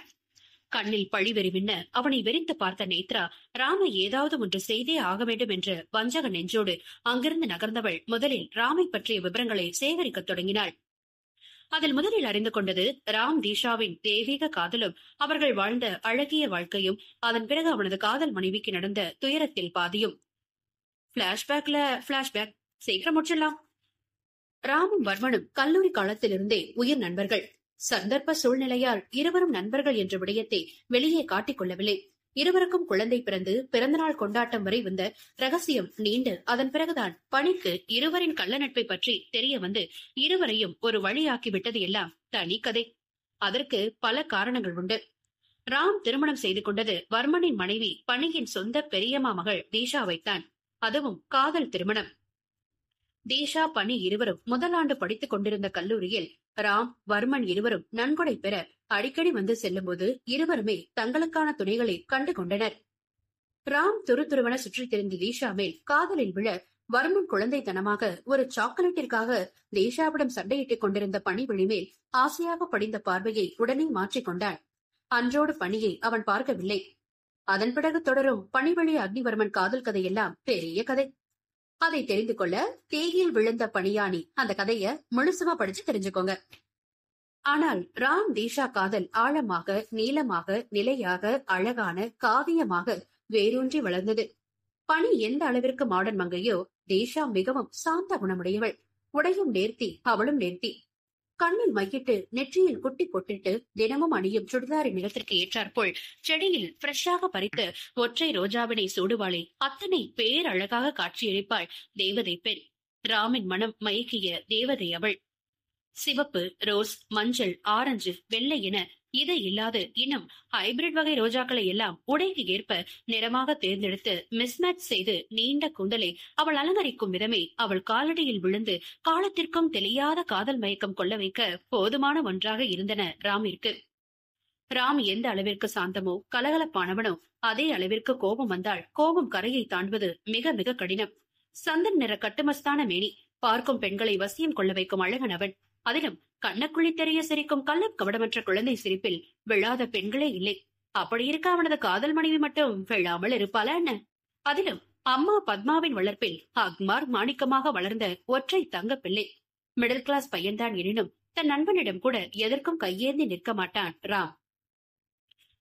கண்ணில் பழிவெறி மின்ன அவனை வெறித்து பார்த்த நேத்ரா ராமை ஏதாவது ஒன்று செய்தே ஆக வேண்டும் என்ற வஞ்சக நெஞ்சோடு அங்கிருந்து நகர்ந்தவள் முதலில் ராமை பற்றிய விவரங்களை சேகரிக்க தொடங்கினாள். அதில் முதலில் அறிந்து கொண்டது ராம் தீஷாவின் தெய்வீக காதலும் அவர்கள் வாழ்ந்த அழகிய வாழ்க்கையும் அதன் பிறகு அவனது காதல் மனைவிக்கு நடந்த துயரத்தில் பாதியும். பிளாஷ்பேக் சீக்கிரம் முடிச்சிடலாம். ராமும் வர்மனும் கல்லூரி காலத்திலிருந்தே உயிர் நண்பர்கள். சந்தர்ப்ப சூழ்நிலையால் இருவரும் நண்பர்கள் என்ற விடயத்தை வெளியே காட்டிக் கொள்ளவில்லை. இருவருக்கும் குழந்தை பிறந்து பிறந்தநாள் கொண்டாட்டம் வரை வந்த ரகசியம் நீண்டு அதன் பிறகுதான் பணிக்கு இருவரின் கள்ள நட்பை பற்றி தெரிய வந்து இருவரையும் ஒரு வழியாக்கி விட்டது எல்லாம் தனி கதை. அதற்கு பல காரணங்கள் உண்டு. ராம் திருமணம் செய்து கொண்டது வர்மனின் மனைவி பணியின் சொந்த பெரியம்மா மகள் தீஷாவைத்தான். அதுவும் காதல் திருமணம். தீஷா பணி இருவரும் முதலாண்டு படித்துக் கொண்டிருந்த கல்லூரியில் ராம் வர்மன் இருவரும் நன்கொடை பெற அடிக்கடி வந்து செல்லும் போது இருவருமே தங்களுக்கான துணைகளை கண்டு கொண்டனர். ராம் துருவென சுற்றித் திரிந்த தீஷா மேல் காதலில் விழ வர்மன் குழந்தைத்தனமாக ஒரு சாக்லேட்டிற்காக தீஷாவிடம் சண்டையிட்டுக் கொண்டிருந்த பணிவிழி மேல் ஆசையாக படிந்த பார்வையை உடனே மாற்றிக்கொண்டான். அன்றோடு பணியை அவன் பார்க்கவில்லை. அதன் பிறகு தொடரும் பணிவழி அக்னிவர்மன் காதல் கதையெல்லாம் பெரிய கதை. அதை தெரிந்து கொள்ள தேகில் விழுந்த பணியாணி அந்த கதைய முழுசுமா படிச்சு தெரிஞ்சுக்கோங்க. ஆனால் ராம் தீஷா காதல் ஆழமாக, நீளமாக, நிலையாக, அழகான காவியமாக வேரூன்றி வளர்ந்தது. பணி எந்த அளவிற்கு மாடன் மங்கையோ, தீஷா மிகவும் சாந்த குணமுடையவள். உடையும் நேர்த்தி, அவளும் நேர்த்தி. கண்ணில் மையிட்டு, நெற்றியில் குட்டி பொட்டிட்டு, தினமும் அணியும் சுடிதாரி நிறத்திற்கு ஏற்றாற்போல் செடியில் ஃப்ரெஷ்ஷாக பறித்து ஒற்றை ரோஜாவினை சூடுவாளே, அத்தனை பேரழகாக காட்சியளிப்பாள் தேவதை பெண். ராமின் மனம் மயக்கிய தேவதை அவள். சிவப்பு, ரோஸ், மஞ்சள், ஆரஞ்சு, வெள்ளை என இது இல்லாது இன்னும் ஹைபிரிட் வகை ரோஜாக்களை எல்லாம் உடைக்கு ஏற்ப நிறமாக தேர்ந்தெடுத்து மிஸ்மேட்ச் செய்து நீண்ட கூந்தலை அவள் அலங்கரிக்கும் விதமே அவள் காலடியில் விழுந்து காலத்திற்கும் தெளியாத காதல் மயக்கம் கொள்ள வைக்க போதுமான ஒன்றாக இருந்தன ராமிற்கு. ராம் எந்த அளவிற்கு சாந்தமோ கலகலப்பானவனோ அதே அளவிற்கு கோபம் வந்தால் கோபம் கரையை தாண்டுவது மிக மிக கடினம். சந்தன் நிற கட்டுமஸ்தான மேனி, பார்க்கும் பெண்களை வசியம் கொள்ள வைக்கும் அழகனவன். அதிலும் கண்ணக்குழி தெரிய சிரிக்கும் கள்ளம் கவடமற்ற குழந்தை சிரிப்பில் விழாத பெண்களே இல்லை. அப்படி இருக்க அவனது காதல் மனைவி மட்டும் விழாமல் இருப்பாளா என்ன? அதிலும் அம்மா பத்மாவின் வளர்ப்பில் அக்மார் மாணிக்கமாக வளர்ந்த ஒற்றை தங்க பிள்ளை. மிடில் கிளாஸ் பையன்தான் எனினும் தன் நண்பனிடம் கூட எதற்கும் கையேந்தி நிற்க மாட்டான் ராம்.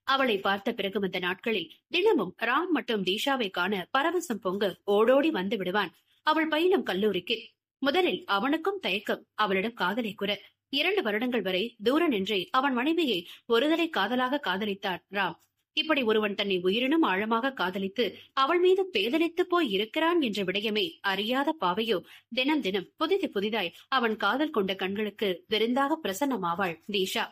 அவளை பார்த்த பிறகு வந்த நாட்களில் தினமும் ராம் மற்றும் தீஷாவை காண பரவசம் பொங்க ஓடோடி வந்து விடுவான். அவள் பயிலும் கல்லூரிக்கு. முதலில் அவனுக்கும் தயக்கம், அவளிடம் காதலை குற. 2 வருடங்கள் வரை தூர நின்றே அவன் மனைவியை ஒருதலை காதலாக காதலித்தான் ராம். இப்படி ஒருவன் தன்னை உயிரினும் ஆழமாக காதலித்து அவள் மீது பேதலித்து போய் இருக்கிறான் என்ற விடயமே அறியாத பாவையோ தினம் தினம் புதிதாய் அவன் காதல் கொண்ட கண்களுக்கு விருந்தாக பிரசன்னமாவாள் தீஷா.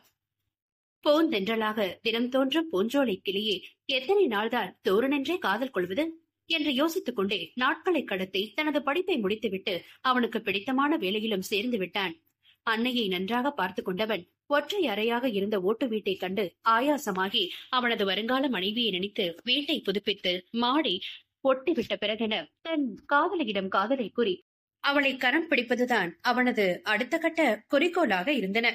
போந்தென்றலாக தினம் தோன்றும் பூஞ்சோலை கிளியே, எத்தனை நாள்தான் தூரனென்றே காதல் கொள்வது என்று யோசித்துக் கொண்டே நாட்களை கடத்தி தனது படிப்பை முடித்துவிட்டு அவனுக்கு பிடித்தமான வேலையிலும் சேர்ந்து விட்டான். அன்னையை நன்றாக பார்த்து கொண்டவன் ஒற்றை அறையாக இருந்த ஓட்டு வீட்டை கண்டு ஆயாசமாகி அவனது வருங்கால மனைவியை நினைத்து வீட்டை புதுப்பித்து மாடி ஒட்டிவிட்ட பிறகென தன் காதலியிடம் காதலை கூறி அவளை கரம் பிடிப்பதுதான் அவனது அடுத்த கட்ட குறிக்கோளாக இருந்தன.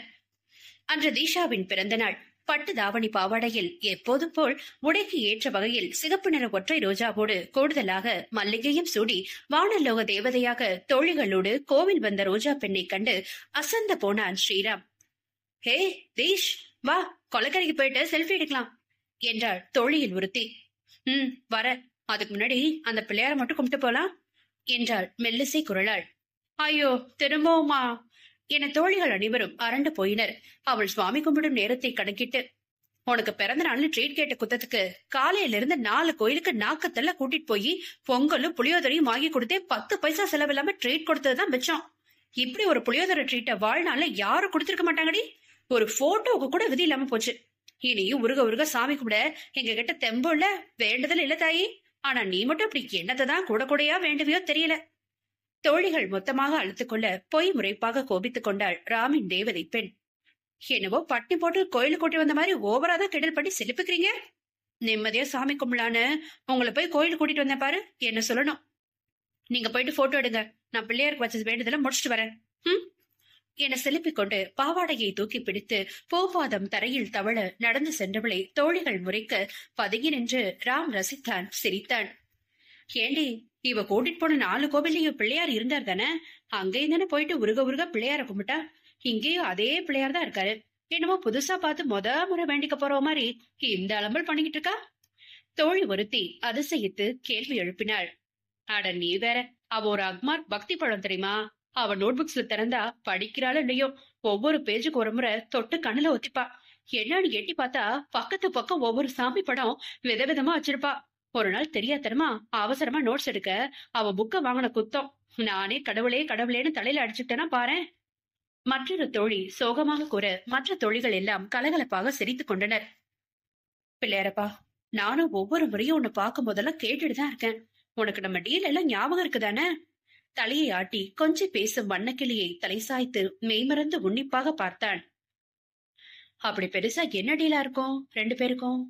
அன்று தீஷாவின் பிறந்த நாள். பட்டு தாவணி பாவாடையில் எப்போதும் போல் உடைக்கு ஏற்ற வகையில் சிகப்பு நிற ஒற்றை ரோஜாவோடு கூடுதலாக மல்லிகையும் சூடி வானலோக தேவதையாக தோழிகளோடு கோவில் வந்த ரோஜா பெண்ணை கண்டு அசந்த போனான் ஸ்ரீராம். ஹே தீஷ், வா கொலக்கரைக்கு போயிட்டு செல்ஃபி எடுக்கலாம் என்றாள் தோழியில் ஒருத்தி. வர, அதுக்கு முன்னாடி அந்த பிள்ளையார மட்டும் கும்பிட்டு போலாம் என்றாள் மெல்லிசை குரலாள். ஐயோ திரும்பவுமா என தோழிகள் அனைவரும் அரண்டு போயினர். அவள் சுவாமி கும்பிடும் நேரத்தை கணக்கிட்டு, உனக்கு பிறந்த நாள்னு ட்ரீட் கேட்ட குத்தத்துக்கு காலையில இருந்து 4 கோயிலுக்கு நாக்கத்தெல்லாம் கூட்டிட்டு போய் பொங்கலும் புளியோதரையும் வாங்கி கொடுத்தே 10 பைசா செலவில்லாம ட்ரீட் கொடுத்ததுதான் மிச்சம். இப்படி ஒரு புளியோதரை ட்ரீட்டை வாழ்நாள்ல யாரும் கொடுத்திருக்க மாட்டாங்கடி. ஒரு போட்டோவுக்கு கூட விதி இல்லாம போச்சு. இனியும் உருக சாமி கும்பிட எங்க கிட்ட தெம்புள்ள வேண்டுதல் இல்ல தாயி. ஆனா நீ மட்டும் இப்படி என்னதான் கூட கூடையா வேண்டுவியோ தெரியல. தோழிகள் மொத்தமாக அழுத்துக்கொள்ள பொய் முறைப்பாக கோபித்துக் கொண்டாள் ராமின் தேவதை பெண். என்னவோ பட்டி போட்டு கோயிலுக்கு கூட்டி வந்த மாதிரி ஓவராதான் கிடல் பண்ணி சிலிப்புக்கிறீங்க. நிம்மதியா சாமி கும்பலான்னு உங்களை போய் கோயிலுக்கு கூட்டிட்டு வந்தேன் பாரு, என்ன சொல்லணும். நீங்க போயிட்டு போட்டோ எடுங்க, நான் பிள்ளையாருக்கு வச்ச வேண்டுதல முடிச்சுட்டு வரேன் என செலுப்பிக் கொண்டு பாவாடையை தூக்கி பிடித்து பூபாதம் தரையில் தவழ நடந்து சென்றவளை தோழிகள் முறைக்க பதுங்கி நின்று ராம் ரசித்தான், சிரித்தான். ஏண்டி, இவ கூட்டிட்டு போன 4 கோவில்லையும் பிள்ளையார் இருந்தார் தானே? அங்கேயும் தானே போயிட்டு உருக பிள்ளையார கும்பிட்டா. இங்கேயும் அதே பிள்ளையார் தான் இருக்காரு. என்னமோ புதுசா பார்த்து முறை வேண்டிக்க போற மாதிரி இந்த அலம்பல் பண்ணிக்கிட்டு இருக்கா. தோழி ஒருத்தி அதிசயித்து கேள்வி எழுப்பினாள். அட நீ வேற, அவ ஒரு அக்மார் பக்தி பழம் தெரியுமா? அவ நோட்புக்ஸ்ல திறந்தா படிக்கிறாள் இல்லையோ ஒவ்வொரு பேஜுக்கு ஒரு முறை தொட்டு கண்ணுல ஒத்திப்பா. என்னன்னு எட்டி பார்த்தா பக்கத்து பக்கம் ஒவ்வொரு சாமி படம் விதவிதமா வச்சிருப்பா. ஒரு நாள் தெரியாதனமா அவசரமா நோட்ஸ் எடுக்க அவ புக்க வாங்கின குத்தம். நானே கடவுளேன்னு தலையில அடிச்சுட்டேன்னா பாரேன். மற்றொரு தோழி சோகமாக கூற மற்ற தோழிகள் எல்லாம் கலகலப்பாக சிரித்துக் கொண்டனர். பிள்ளையாரப்பா, நானும் ஒவ்வொரு முறையும் உன்னை பார்க்கும் போதெல்லாம் கேட்டுட்டுதான் இருக்கேன். உனக்கு நம்ம டீல் எல்லாம் ஞாபகம் இருக்குதானே? தலையை ஆட்டி கொஞ்சம் பேசும் வண்ணக்கிளியை தலை சாய்த்து மெய்மறந்து உன்னிப்பாக பார்த்தான். அப்படி பெருசா என்ன டீலா இருக்கும் 2 பேருக்கும்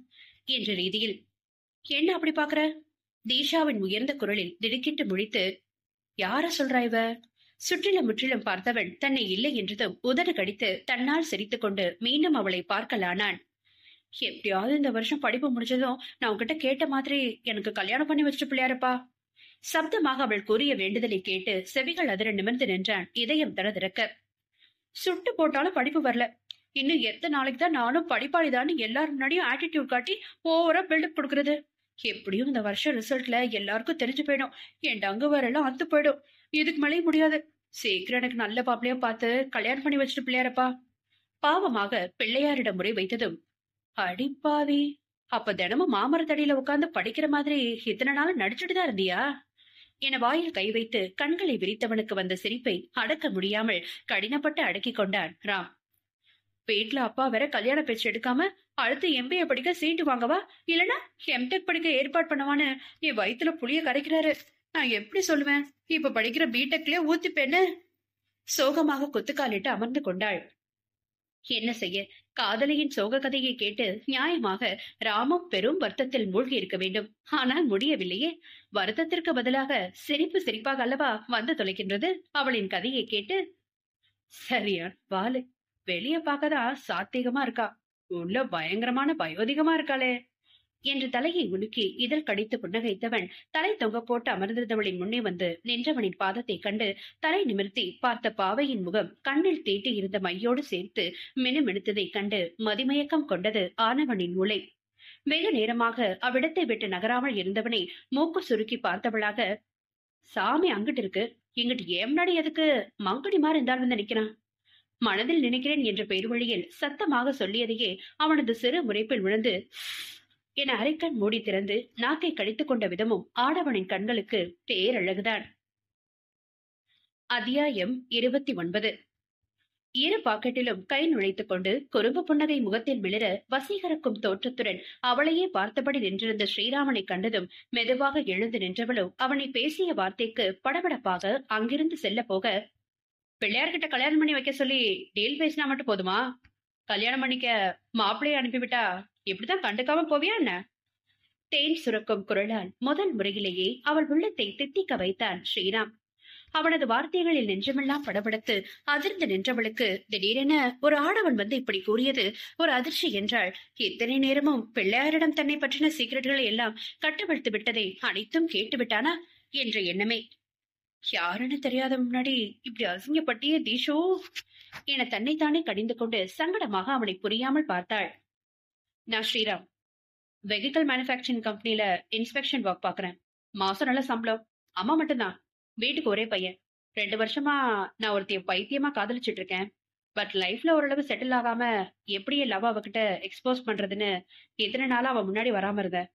என்ற ரீதியில். என்ன அப்படி பாக்குற? தீஷாவின் உயர்ந்த குரலில் திடுக்கிட்டு முழித்து, யார சொல்றா இவ? சுற்றிலும் முற்றிலும் பார்த்தவன் தன்னை இல்லை என்றதும் உதடு கடித்து தன்னால் சிரித்துக் கொண்டு மீண்டும் அவளை பார்க்கலானான். எப்படியாவது இந்த வருஷம் படிப்பு முடிஞ்சதும் நான் உன்கிட்ட கேட்ட மாதிரி எனக்கு கல்யாணம் பண்ணி வச்சுட்டு பிள்ளையாரப்பா. சப்தமாக அவள் கூறிய வேண்டுதலை கேட்டு செவிகள் அதிர நிமிர்ந்து நின்றான், இதயம் தரதிறக்க. சுட்டு போட்டாலும் படிப்பு வரல, இன்னும் எத்தனை நாளைக்கு தான் நானும் படிப்பாளிதான்னு எல்லாரும் முன்னாடியும் ஆட்டிடியூட் காட்டி ஓவரா பில்டப் கொடுக்கறது? எப்படியும் இந்த வருஷம் ரிசல்ட்ல எல்லாருக்கும் தெரிஞ்சு போயிடும். என் டங்கு வரலாம் அத்து போயிடும். இதுக்கு மேலேயும் முடியாது. சீக்கிரம் எனக்கு நல்ல பாப்பிளையா பார்த்து கல்யாணம் பண்ணி வச்சுட்டு பிள்ளையாரப்பா. பாவமாக பிள்ளையாரிடம் முறை வைத்ததும், அடிப்பாவி, அப்ப தினமும் மாமரத்தடியில உட்கார்ந்து படிக்கிற மாதிரி இத்தனை நாள் நடிச்சுட்டு தான் இருந்தியா என வாயில் கை வைத்து கண்களை விரித்தவனுக்கு வந்த சிரிப்பை அடக்க முடியாமல் கடினப்பட்டு அடக்கிக் கொண்டான் ராம். வீட்டுல அப்பா வேற கல்யாண பேச்சு எடுக்காம அடுத்து எம்பிஏ படிக்க சீட்டு வாங்கவா இல்லனா எம்டெக் படிக்க ஏற்பாடு பண்ணவான்னு என் வயித்துல புளிய கரைக்கிறாரு. நான் எப்படி சொல்லுவேன்? இப்ப படிக்கிற பிடெக்லயே ஊத்திப்பேன்னு சோகமாக குத்துக்காலிட்டு அமர்ந்து கொண்டாள். என்ன செய்ய, காதலியின் சோக கதையை கேட்டு நியாயமாக ராமம் பெரும் வருத்தத்தில் மூழ்கி இருக்க வேண்டும். ஆனால் முடியவில்லையே. வருத்தத்திற்கு பதிலாக சிரிப்பு சிரிப்பாக அல்லவா வந்து தொலைக்கின்றது அவளின் கதையை கேட்டு. சரியான் வாலு, வெளிய பார்க்கதான் சாத்திகமா இருக்கா, உள்ள பயங்கரமான பயோதிகமா இருக்காளே என்று தலையை உலுக்கி இதழ் கடித்து புன்னகைத்தவன் தலை தொங்க போட்டு அமர்ந்திருந்தவளின் முன்னே வந்து நின்றவனின் பாதத்தை கண்டு தலை நிமிர்த்தி பார்த்த பாவையின் முகம் கண்ணில் தீட்டி இருந்த மையோடு சேர்த்து மினுமினுத்ததைக் கண்டு மதிமயக்கம் கொண்டது ஆனவனின் மூளை. வெகு நேரமாக அவ்விடத்தை விட்டு நகராமல் இருந்தவனை மூக்கு சுருக்கி பார்த்தவளாக, சாமி அங்கிட்டு இருக்கு, இங்கிட்டு ஏம்னாடி எதுக்கு மங்குடி மாறு இருந்தால் வந்து நிக்கிறான்? மனதில் நினைக்கிறேன் என்ற பெருவழியில் சத்தமாக சொல்லியதையே அவனது சிறு முறைப்பில் விழுந்து என அரைக்கண் மூடி திறந்து நாக்கை கடித்துக் கொண்ட விதமும் ஆடவனின் கண்களுக்கு பேரழகுதான். அத்தியாயம் 29. இரு பாக்கெட்டிலும் கை நுழைத்துக் கொண்டு குறும்பு புன்னகை முகத்தில் மிளிர வசீகரக்கும் தோற்றத்துடன் அவளையே பார்த்தபடி நின்றிருந்த ஸ்ரீராமனை கண்டதும் மெதுவாக எழுந்து நின்றவளோ அவனை பேசிய வார்த்தைக்கு படபடப்பாக அங்கிருந்து செல்ல போக, பிள்ளையார்கிட்ட கல்யாணம் பண்ணி வைக்க சொல்லி டீல் பேசினா மட்டும் போதுமா? கல்யாணம் பண்ணிக்க மாப்பிள்ளையை அனுப்பிவிட்டா இப்படித்தான் கண்டுக்காம போவியா என்ன? தேன் சுரக்கும் குரலால் முதல் முறையிலேயே அவள் உள்ளத்தை தித்திக்க வைத்தான் ஸ்ரீராம். அவனது வார்த்தைகளில் நெஞ்சமெல்லாம் படபடத்து அதிர்ந்து நின்றவளுக்கு திடீரென ஒரு ஆடவன் வந்து இப்படி கூறியது ஒரு அதிர்ச்சி என்றால், இத்தனை நேரமும் பிள்ளையாரிடம் தன்னை பற்றின சீக்கிரட்களை எல்லாம் கட்டுப்படுத்தி விட்டதை அனைத்தும் கேட்டு விட்டானா என்ற எண்ணமே. யாருன்னு தெரியாத முன்னாடி இப்படி அசிங்கப்பட்டியே தீஷோ என தன்னைத்தானே கடிந்து கொண்டு சங்கடமாக அவனை புரியாமல் பார்த்தாள். நான் ஸ்ரீராம், வெஹிக்கல் மேனுபேக்சரிங் கம்பெனில இன்ஸ்பெக்ஷன் ஒர்க் பாக்குறேன். மாசம் நல்ல சம்பளம். அம்மா மட்டும்தான், வீட்டுக்கு ஒரே பையன். 2 வருஷமா நான் ஒருத்தைய பைத்தியமா காதலிச்சுட்டு இருக்கேன். பட் லைஃப்ல ஓரளவு செட்டில் ஆகாம எப்படி என் லவ் அவகிட்ட எக்ஸ்போஸ் பண்றதுன்னு இத்தனை நாளா அவ முன்னாடி வராம இருந்தேன்.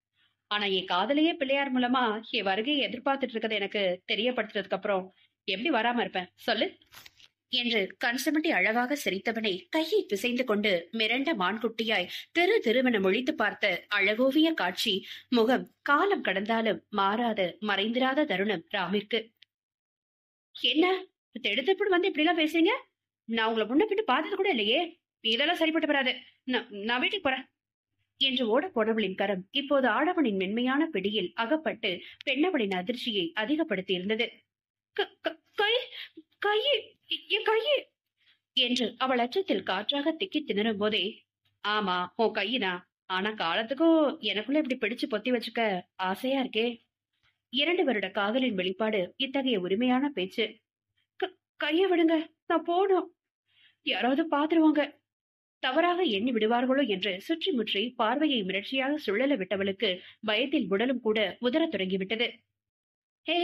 ஆனா என் காதலையே பிள்ளையார் மூலமா என் வருகையை எதிர்பார்த்துட்டு இருக்கதை எனக்கு தெரியப்படுத்துறதுக்கு அப்புறம் எப்படி வராம இருப்பேன் சொல்லு என்று கண்சமட்டி அழகாக சிரித்தவனை கையை பிசைந்து கொண்டு மிரண்ட மான்குட்டியாய் திரு திருவென மொழித்து பார்த்த அழகோவிய காட்சி முகம் காலம் கடந்தாலும் மாறாத மறைந்திராத தருணம் ராமிற்கு. என்ன எடுத்தப்படி வந்து இப்படி எல்லாம் பேசுறீங்க? நான் உங்களை முன்ன பிட்டு பார்த்தது கூட இல்லையே. இதெல்லாம் சரிப்பட்டு வராது. நான் வீட்டுக்கு போறேன் என்று ஓட போனவளின் கரம் இப்போது ஆடவனின் மென்மையான பிடியில் அகப்பட்டு பெண்ணவளின் அதிர்ச்சியை அதிகப்படுத்தி இருந்தது. கையே என்று அவள் அச்சத்தில் காற்றாக திக்கி திணறும் போதே, ஆமா உன் கையினா, ஆனா காலத்துக்கும் எனக்குள்ள இப்படி பிடிச்சு பொத்தி வச்சுக்க ஆசையா இருக்கே. 2 வருட காதலின் வெளிப்பாடு இத்தகைய உரிமையான பேச்சு. கைய விடுங்க, நான் போனோம், யாராவது பாத்துருவாங்க, தவறாக எண்ணி விடுவார்களோ என்று சுற்றி முற்றி பார்வையை மிரட்சியாக சுழல விட்டவளுக்கு பயத்தில் உடலும் கூட உதறத் தொடங்கிவிட்டது. ஹே,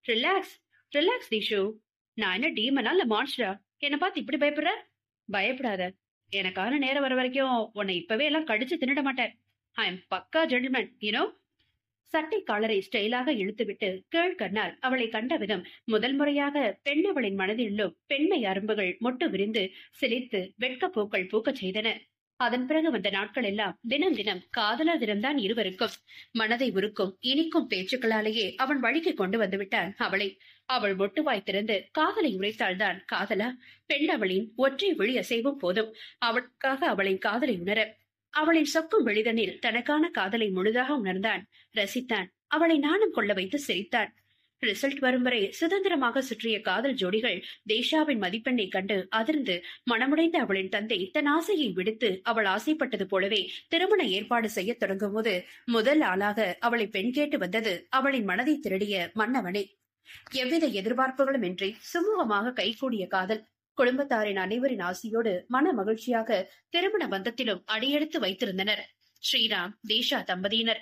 ரிலாக்ஸ் ரிலாக்ஸ் தீஷு. நான் என்ன டீமனா இல்ல மான்ஸ்டரா என்ன பார்த்து இப்படி பயப்படுற? பயப்படாத. எனக்கான நேரம் வர வரைக்கும் உன்னை இப்பவே எல்லாம் கடிச்சு தின்னிட மாட்டேன். ஐ எம் பக்கா ஜென்டில்மேன், யூனோ. சட்டை காலரை ஸ்டைலாக இழுத்துவிட்டு கீழ் கண்ணால் அவளை கண்ட விதம் முதல் முறையாக பெண்ணவளின் மனதிலும் பெண்மை அரும்புகள் மொட்டு விரிந்து சிலிர்த்து வெட்கப்பூக்கள் பூக்கச் செய்தன. அதன் பிறகு வந்த நாட்கள் எல்லாம் தினம் தினம் காதலர் தினம்தான் இருவருக்கும். மனதை உருக்கும் இனிக்கும் பேச்சுக்களாலேயே அவன் வழிக்கு கொண்டு வந்து விட்டான் அவளை. அவள் மொட்டுவாய் திறந்து காதலை உரைத்தாள்தான் காதலா? பெண்ணவளின் ஒற்றை விழி அசைவும் போதும் அவளுக்காக அவளின் காதலை உணர. அவளின் சொக்கும் வெளிதனில் தனக்கான காதலை முழுதாக உணர்ந்தான், ரசித்தான். அவளை நாணம் கொள்ள வைத்து சிரித்தான். ரிசல்ட் வரும் வரை சுதந்திரமாக சுற்றிய காதல் ஜோடிகள் தேஷாவின் மதிப்பெண்ணை கண்டு அதிர்ந்து மனமுடைந்த அவளின் தந்தை தன் ஆசையை விடுத்து அவள் ஆசைப்பட்டது போலவே திருமண ஏற்பாடு செய்ய தொடங்கும் போது முதல் ஆளாக அவளை பெண் கேட்டு வந்தது அவளின் மனதை திருடிய மன்னவனே. எவ்வித எதிர்பார்ப்புகளும் இன்றி சுமூகமாக கைகூடிய காதல். குடும்பத்தாரின் அனைவரின் ஆசியோடு மன மகிழ்ச்சியாக திருமண பந்தத்திலும் அடியெடுத்து வைத்திருந்தனர் ஸ்ரீராம் தீஷா தம்பதியினர்.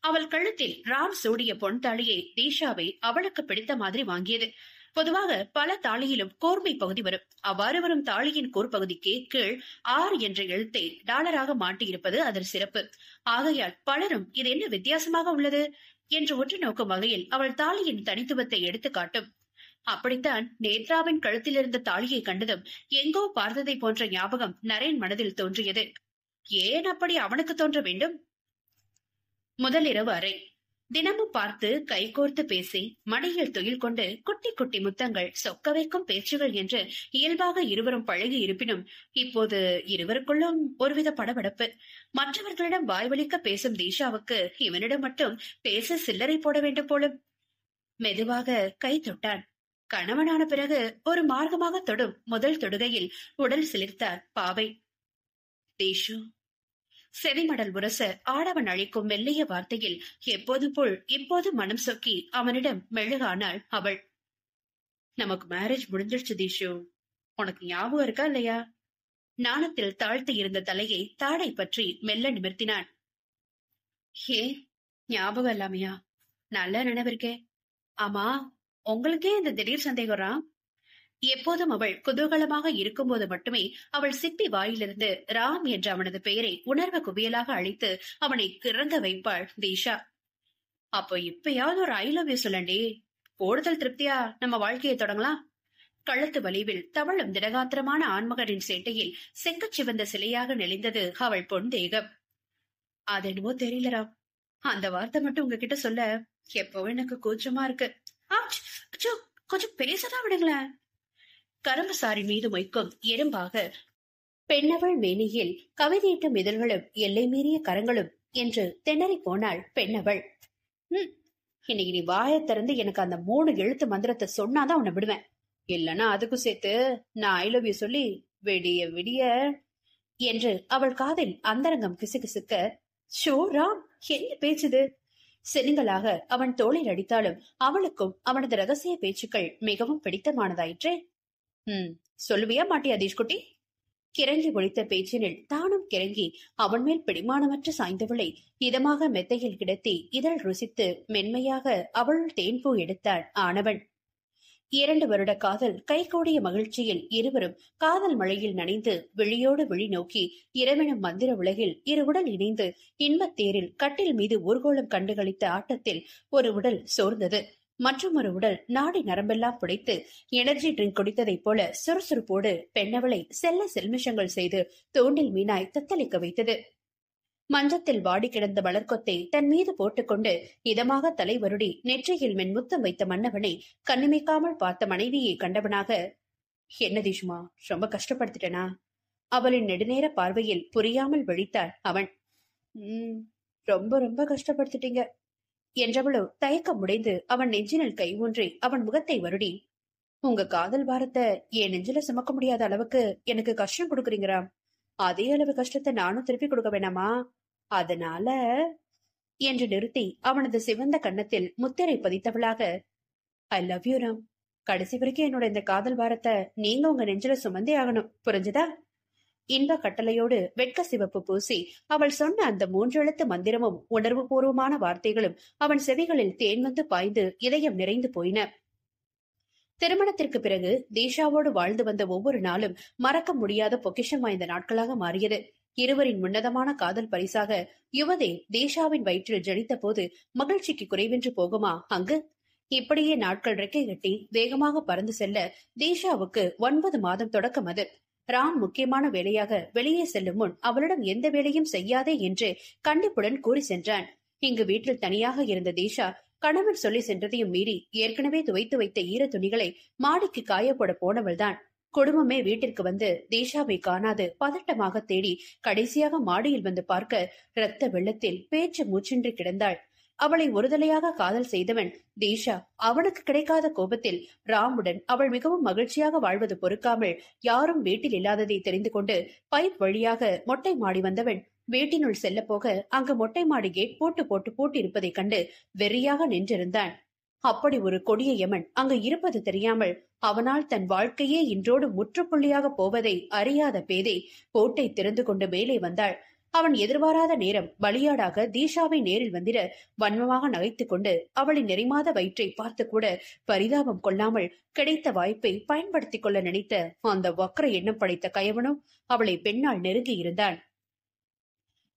அவள் கழுத்தில் ராம் சூடிய பொன் தாலியை தீஷாவை அவளுக்கு பிடித்த மாதிரி வாங்கியது. பொதுவாக பல தாலியிலும் கோர்மை பகுதி வரும். அவ்வாறு வரும் தாலியின் கோர்பகுதிக்கு கீழ் ஆர் என்ற எழுத்தை டாலராக மாட்டியிருப்பது அதன் சிறப்பு. ஆகையால் பலரும் இது என்ன வித்தியாசமாக உள்ளது என்று உற்று நோக்கும் வகையில் அவள் தாலியின் தனித்துவத்தை எடுத்து காட்டும். அப்படித்தான் நேத்ராவின் கழுத்தில் இருந்த தாலியை கண்டதும் எங்கோ பார்த்ததை போன்ற ஞாபகம் நரேன் மனதில் தோன்றியது. ஏன் அப்படி அவனுக்கு தோன்ற வேண்டும்? முதல் இரவு அறை. தினமும் பார்த்து கைகோர்த்து பேசி மடியில் துயில் கொண்டு குட்டி குட்டி முத்தங்கள், சொக்க வைக்கும் பேச்சுகள் என்று இயல்பாக இருவரும் பழகி இருப்பினும் இப்போது இருவருக்குள்ளும் ஒருவித படபடப்பு. மற்றவர்களிடம் வாய்வழிக்க பேசும் தீஷாவுக்கு இவனிடம் மட்டும் பேச சில்லறை போட வேண்டும் போலும். மெதுவாக கை தொட்டான். கணவனான பிறகு ஒரு மார்க்கமாக தொடும் முதல் தொடுகையில் உடல் சிலிர்த்தார் பாவை. தீஷு. செவிமடல் உரச ஆடவன் அளிக்கும் மெல்லிய வார்த்தையில் எப்போது போல் இப்போது மனம் சொக்கி அவனிடம் மெழுகானாள் அவள். நமக்கு மேரேஜ் முடிஞ்சிடுச்சு தீஷு, உனக்கு ஞாபகம் இருக்கா இல்லையா? நாணத்தில் தாழ்த்தி இருந்த தலையை தாடை பற்றி மெல்ல நிமிர்த்தினான். ஏன் ஞாபகம் இல்லாமையா? நல்ல நினைவிருக்கே. ஆமா, உங்களுக்கே இந்த திடீர் சந்தேகம்? எப்போதும் அவள் குதூகலமாக இருக்கும்போது மட்டுமே அவள் சிப்பி வாயிலிருந்து ராம் என்ற அவனது பெயரை உணர்வு குவியலாக அழைத்து அவனை கிறங்க வைப்பாள் தீஷா. அப்போ இப்பயாவது ஒரு ஐ லவ் யூ சொல்லண்டி, கூடுதல் திருப்தியா நம்ம வாழ்க்கையை தொடங்கலாம். கழுத்து வலிவில் தவழும் திடகாத்திரமான ஆண்மகனின் சேட்டையில் செக்கச் சிவந்த சிலையாக நெளிந்தது அவள் பொன் தேகம். அது என்னவோ தெரியல ராம், அந்த வார்த்தை மட்டும் உங்ககிட்ட சொல்ல எப்போ எனக்கு கூச்சமா இருக்கு. கொஞ்சம் பேசதான் விடுங்களேன். கரும்புசாரி மீது மொய்க்கும் எறும்பாக பெண்ணவள் மேனியில் கவிதையிட்டும் இதழ்களும் எல்லை மீறிய கரங்களும் என்று திணறி போனாள் பெண்ணவள். இன்னைக்கு நீ வாயை திறந்து எனக்கு அந்த 3 எழுத்து மந்திரத்தை சொன்னாதான் உன்னை விடுவேன். இல்லன்னா அதுக்கும் சேர்த்து நான் ஐ லவ் யூ சொல்லி விடிய விடிய என்று அவள் காதில் அந்தரங்கம் கிசுகிசுக்க, ஷோ ராம், என்ன பேச்சுது? செனுங்களாக அவன் தோளில் அடித்தாலும் அவளுக்கும் அவனது ரகசிய பேச்சுக்கள் மிகவும் பிடித்தமானதாயிற்றே. சொல்லுவியா மாட்டியா தீஷ்குட்டி? கிறங்கி ஒழித்த பேச்சினில் தானும் கிறங்கி அவன் மேல் பிடிமானமற்று சாய்ந்தவளை இதமாக மெத்தையில் கிடத்தி இதழ் ருசித்து மென்மையாக அவள் தேன்பூ எடுத்தான் ஆனவன். 2 வருட காதல் கைகூடிய மகிழ்ச்சியில் இருவரும் காதல் மழையில் நனைந்து விழியோடு விழி நோக்கி இரவெனும் மந்திர உலகில் இரு உடல் இணைந்து இன்பத் தேரில் கட்டில் மீது ஊர்கோலம் கண்டுகளித்த ஆட்டத்தில் ஒரு உடல் சோர்ந்தது. மற்றும் ஒரு உடல் நாடி நரம்பெல்லாம் புடைத்து எனர்ஜி ட்ரிங்க் குடித்ததைப் போல சுறுசுறுப்போடு பெண்ணவளை செல்ல செல்மிஷங்கள் செய்து தூண்டில் மீனாய் தத்தளிக்க வைத்தது. மஞ்சத்தில் வாடி கிடந்த வளர்க்கொத்தை தன் மீது போட்டுக்கொண்டு இதமாக தலை வருடி நெற்றியில் மென்முத்தம் வைத்த மன்னவனை கண்ணிமைக்காமல் பார்த்த மனைவியை கண்டவனாக, என்ன தீஷ்மா, ரொம்ப கஷ்டப்படுத்திட்டனா? அவளின் நெடுநேர பார்வையில் புரியாமல் விழித்தான் அவன். ரொம்ப ரொம்ப கஷ்டப்படுத்திட்டீங்க என்றவளோ தயக்கம் உடைந்து அவன் நெஞ்சினில் கை ஊன்றி அவன் முகத்தை வருடி, உங்க காதல் பாரத்தை என் நெஞ்சில சுமக்க முடியாத அளவுக்கு எனக்கு கஷ்டம் கொடுக்குறீங்கறா. அதே அளவு கஷ்டத்தை நானும் திருப்பி கொடுக்க வேணாமா? அதனால என்று நிறுத்தி அவனது சிவந்த கன்னத்தில் முத்திரை பதித்தவளாக, ஐ லவ் யூ ராம். கடைசி வரைக்கும் என்னோட இந்த காதல் பாரத்தை நீங்க உங்க நெஞ்சில சுமந்தே ஆகணும், புரிஞ்சுதா? இன்ப கட்டளையோடு வெட்க சிவப்பு பூசி அவள் சொன்ன அந்த 3 எழுத்து மந்திரமும் உணர்வு பூர்வமான வார்த்தைகளும் அவன் செவிகளில் தேன் வந்து பாய்ந்து இதயம் நிறைந்து போயின. திருமணத்திற்கு பிறகு தீஷாவோடு வாழ்ந்து வந்த ஒவ்வொரு நாளும் மறக்க முடியாத பொக்கிஷம் வாய்ந்த நாட்களாக மாறியது. இருவரின் உன்னதமான காதல் பரிசாக யுவதே தீஷாவின் வயிற்றில் ஜனித்த போது மகிழ்ச்சிக்கு குறைவின்றி போகுமா அங்கு? இப்படியே நாட்கள் ரெக்கை கட்டி வேகமாக பறந்து செல்ல தீஷாவுக்கு 9 மாதம் தொடக்கம் அது. ராம் முக்கியமான வேலையாக வெளியே செல்லும் முன் அவளிடம் எந்த வேலையும் செய்யாதே என்று கண்டிப்புடன் கூறி சென்றான். இங்கு வீட்டில் தனியாக இருந்த தீஷா கணவன் சொல்லி சென்றதையும் மீறி ஏற்கனவே துவைத்து வைத்த ஈர துணிகளை மாடிக்கு காயப்போட போனவள்தான். குடும்பமே வீட்டிற்கு வந்து தீஷாவை காணாது பதட்டமாக தேடி கடைசியாக மாடியில் வந்து பார்க்க இரத்த வெள்ளத்தில் பேச்சு மூச்சின்றி கிடந்தாள். அவளை ஒருதலையாக காதல் செய்தவன் தீஷா அவனுக்கு கிடைக்காத கோபத்தில் ராமுடன் அவள் மிகவும் மகிழ்ச்சியாக வாழ்வது பொறுக்காமல் யாரும் வீட்டில் இல்லாததை தெரிந்து கொண்டு பைப் வழியாக மொட்டை மாடி வந்தவன் வீட்டினுள் செல்ல போக அங்கு மொட்டை மாடி கேட் பூட்டிருப்பதைக் கண்டு வெறியாக நின்றிருந்தான். அப்படி ஒரு கொடிய யமன் அங்கு இருப்பது தெரியாமல் அவனால் தன் வாழ்க்கையே இன்றோடு முற்றுப்புள்ளியாக போவதை அறியாத பேதை போட்டை திறந்து கொண்டு மேலே வந்தாள். அவன் எதிர்பாராத நேரம் பலியாடாக தீஷாவை நேரில் வந்திட வன்மமாக நகைத்துக் கொண்டு அவளின் நெறிமாத வயிற்றை பார்த்து கூட பரிதாபம் கொள்ளாமல் கிடைத்த வாய்ப்பை பயன்படுத்திக் கொள்ள நினைத்த அந்த வக்ர எண்ணம் படைத்த கயவனும் அவளை பெண்ணால் நெருங்கி இருந்தான்.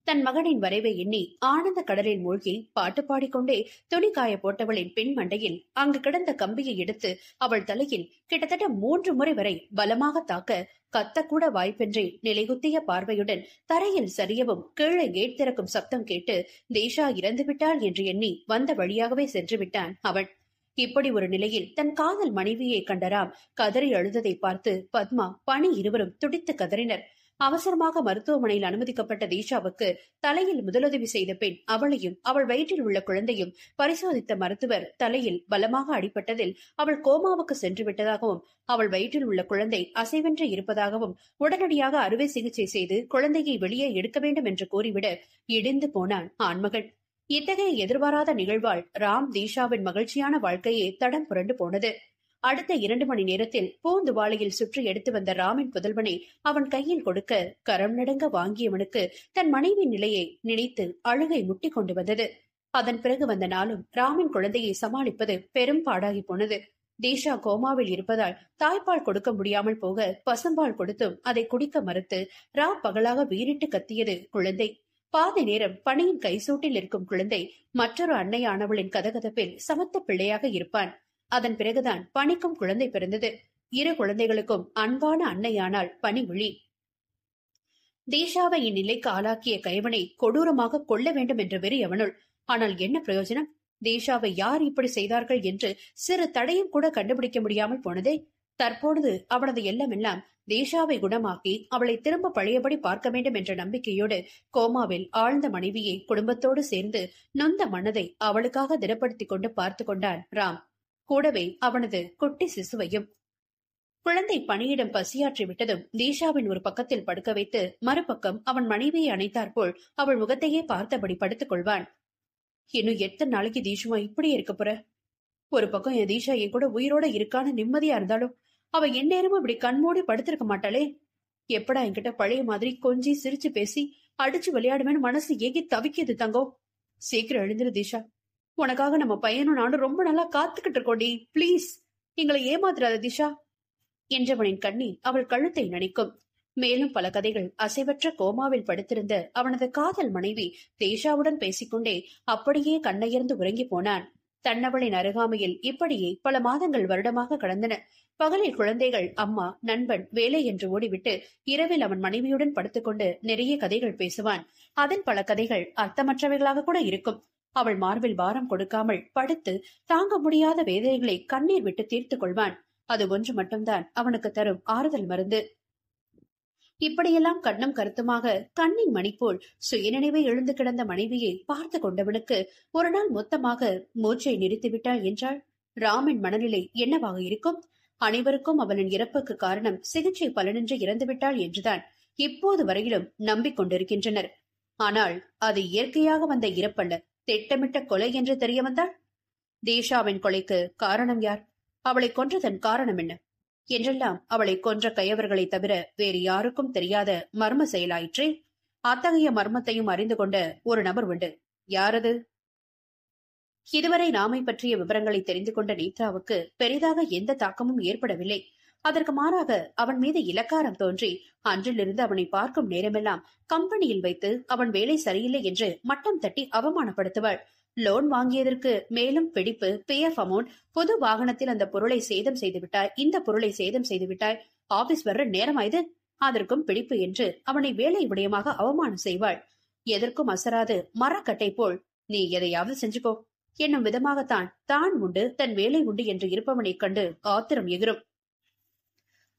தன் மகனின் வரைவை எண்ணி ஆனந்த கடலில் மூழ்கி பாட்டு பாடிக்கொண்டே துணி காய போட்டவளின் பெண் மண்டையில் அங்கு கிடந்த கம்பியை எடுத்து அவள் தலையில் கிட்டத்தட்ட 3 முறை வரை பலமாக தாக்க கத்தக்கூட வாய்ப்பின்றி நிலைகுத்திய பார்வையுடன் தரையில் சரியவும் கீழே கேட் திறக்கும் சப்தம் கேட்டு தேஷா இறந்துவிட்டாள் என்று எண்ணி வந்த வழியாகவே சென்று விட்டான் அவன். இப்படி ஒரு நிலையில் தன் காதல் மனைவியை கண்டராம் கதறி அழுததை பார்த்து பத்மா, பணி இருவரும் துடித்து கதறினர். அவசரமாக மருத்துவமனையில் அனுமதிக்கப்பட்ட தீஷாவுக்கு தலையில் முதலுதவி செய்த பெண் அவளையும் அவள் வயிற்றில் உள்ள குழந்தையும் பரிசோதித்த மருத்துவர் தலையில் பலமாக அடிபட்டதில் அவள் கோமாவுக்கு சென்று விட்டதாகவும் அவள் வயிற்றில் உள்ள குழந்தை அசைவின்றி இருப்பதாகவும் உடனடியாக அறுவை சிகிச்சை செய்து குழந்தையை வெளியே எடுக்க வேண்டும் என்று கூறிவிட இடிந்து போனான் ஆண்மகன். இத்தகைய எதிர்பாராத நிகழ்வால் ராம் தீஷாவின் மகிழ்ச்சியான வாழ்க்கையே தடம் புரண்டு போனது. அடுத்த 2 மணி நேரத்தில் பூந்துவாளையில் சுற்றி எடுத்து வந்த ராமின் புதல்வனை அவன் கையில் கொடுக்க கரம் நடுங்க வாங்கியவனுக்கு தன் மனைவியின் நிலையை நினைத்து அழுகை முட்டி கொண்டு வந்தது. அதன் பிறகு வந்த நாளும் ராமின் குழந்தையை சமாளிப்பது பெரும் பாடாகி போனது. தீஷா கோமாவில் இருப்பதால் தாய்ப்பால் கொடுக்க முடியாமல் போக பசும்பால் கொடுத்தும் அதை குடிக்க மறுத்து பகலாக வீறிட்டு கத்தியது குழந்தை. பாதி நேரம் பணியின் கைசூட்டில் இருக்கும் குழந்தை மற்றொரு அன்னையானவளின் கதகதப்பில் சமத்த பிள்ளையாக இருப்பான். அதன் பிறகுதான் பணிக்கும் குழந்தை பிறந்தது. 2 குழந்தைகளுக்கும் அன்பான அன்னையானால் பனி விழி. தீஷாவை இந்நிலைக்கு ஆளாக்கிய கைவனை கொடூரமாக கொல்ல வேண்டும் என்ற வெறி அவனுள். ஆனால் என்ன பிரயோஜனம்? தீஷாவை யார் இப்படி செய்தார்கள் என்று சிறு தடையும் கூட கண்டுபிடிக்க முடியாமல் போனதே. தற்பொழுது அவனது எல்லாம் தீஷாவை குணமாக்கி அவளை திரும்ப பழையபடி பார்க்க வேண்டும் என்ற நம்பிக்கையோடு கோமாவில் ஆழ்ந்த மனைவியை குடும்பத்தோடு சேர்ந்து நொந்த மனதை அவளுக்காக திடப்படுத்திக் கொண்டு பார்த்து கொண்டான் ராம். கூடவே அவனது குட்டி சிசுவையும். குழந்தை பணியிடம் பசியாற்றி விட்டதும் தீஷாவின் ஒரு பக்கத்தில் படுக்க வைத்து மறுபக்கம் அவன் மனைவியை அணைத்தாற்போல் அவள் முகத்தையே பார்த்தபடி படுத்துக் கொள்வான். இன்னும் எத்தனை நாளைக்கு தீஷுமா இப்படியே இருக்க போற? ஒரு பக்கம் என் தீஷா என் கூட உயிரோட இருக்கான்னு நிம்மதியா இருந்தாலும் அவ எந்நேரமும் இப்படி கண்மூடி படுத்திருக்க மாட்டாளே. எப்படா என்கிட்ட பழைய மாதிரி கொஞ்சி சிரிச்சு பேசி அடிச்சு விளையாடுவேன்னு மனசு ஏகி தவிக்குது தங்கம். சீக்கிரம் எழுந்துரு தீஷா. உனக்காக நம்ம பையனும் நானும் ரொம்ப நாளா காத்துக்கிட்டு இருக்கோண்டி. பிளீஸ் எங்களை ஏமாத்துறாத திஷா என்றவனின் கண்ணி அவள் கழுத்தை நனைக்கும். மேலும் பல கதைகள் அசைவற்ற கோமாவில் படுத்திருந்த அவனது காதல் மனைவி தேஷாவுடன் பேசிக்கொண்டே அப்படியே கண்ணையர்ந்து உறங்கி போனான். தன்னவளின் அருகாமையில் இப்படியே பல மாதங்கள் வருடமாக கடந்தன. பகலில் குழந்தைகள், அம்மா, நண்பன், வேலை என்று ஓடிவிட்டு இரவில் அவன் மனைவியுடன் படுத்துக்கொண்டு நிறைய கதைகள் பேசுவான். அதன் பல கதைகள் அர்த்தமற்றவைகளாக கூட இருக்கும். அவள் மார்பில் பாரம் கொடுக்காமல் படுத்து தாங்க முடியாத வேதனைகளை கண்ணீர் விட்டு தீர்த்து கொள்வான். அது ஒன்று மட்டும்தான் அவனுக்கு தரும் ஆறுதல் மருந்து. இப்படியெல்லாம் கண்ணும் கருத்துமாக கண்ணின் மணி போல் சுயநினைவை எழுந்து கிடந்த மனைவியை பார்த்து கொண்டவனுக்கு ஒரு நாள் மொத்தமாக மூச்சை நிறுத்திவிட்டாள் என்றால் ராமின் மனநிலை என்னவாக இருக்கும்? அனைவருக்கும் அவனின் இறப்புக்கு காரணம் சிகிச்சை பலனின்றி இறந்துவிட்டாள் என்றுதான் இப்போது வரையிலும் நம்பிக்கொண்டிருக்கின்றனர். ஆனால் அது இயற்கையாக வந்த இறப்பல்ல, திட்டமிட்ட கொலை என்று தெரிய வந்தாள். தீஷாவின் கொலைக்கு காரணம் யார்? அவளை கொன்றதன் காரணம் என்ன என்றெல்லாம் அவளை கொன்ற கயவர்களை தவிர வேறு யாருக்கும் தெரியாத மர்ம செயலாயிற்றே. அத்தகைய மர்மத்தையும் அறிந்து கொண்ட ஒரு நபர் உண்டு. யாரது? இதுவரை ராமை பற்றிய விவரங்களை தெரிந்து கொண்ட நேத்ராவுக்கு பெரிதாக எந்த தாக்கமும் ஏற்படவில்லை. அதற்கு மாறாக அவன் மீது இலக்காரம் தோன்றி அன்றிலிருந்து அவனை பார்க்கும் நேரமெல்லாம் கம்பெனியில் வைத்து அவன் வேலை சரியில்லை என்று மட்டம் தட்டி அவமானப்படுத்துவாள். லோன் வாங்கியதற்கு மேலும் பிடிப்பு, PF அமௌண்ட், பொது வாகனத்தில் அந்த பொருளை சேதம் செய்து விட்டாய், இந்த பொருளை சேதம் செய்து விட்டாய், ஆபீஸ் வர்ற நேரமாயுது, அதற்கும் பிடிப்பு என்று அவனை வேலை விடயமாக அவமானம் செய்வாள். எதற்கும் அசராது மரக்கட்டை போல் நீ எதையாவது செஞ்சுக்கோ என்னும் விதமாகத்தான் தான் உண்டு தன் வேலை உண்டு என்று இருப்பவனை கண்டு ஆத்திரம் எகிரும்.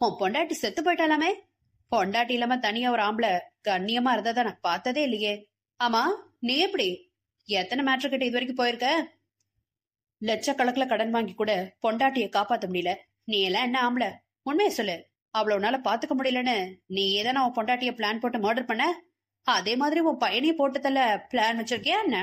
உன் பொண்டாட்டி செத்து போயிட்டாலாமே? பொண்டாட்டி இல்லாம தனியா ஒரு ஆம்பளை கண்ணியமா இருந்ததை நான் பார்த்ததே இல்லையே. ஆமா, நீ எப்படி எத்தனை மேட்ரு கிட்ட இது வரைக்கும் போயிருக்க? லட்சக்கணக்கில் கடன் வாங்கி கூட பொண்டாட்டிய காப்பாத்த முடியல. நீ எல்லாம் என்ன ஆம்பளை? உண்மையை சொல்லு. அவ்வளவு நாள பாத்துக்க முடியலன்னு நீ ஏதான உன் பொண்டாட்டிய பிளான் போட்டு மர்டர் பண்ண? அதே மாதிரி உன் பையனையே போட்டு தள்ள பிளான் வச்சிருக்கியா என்ன?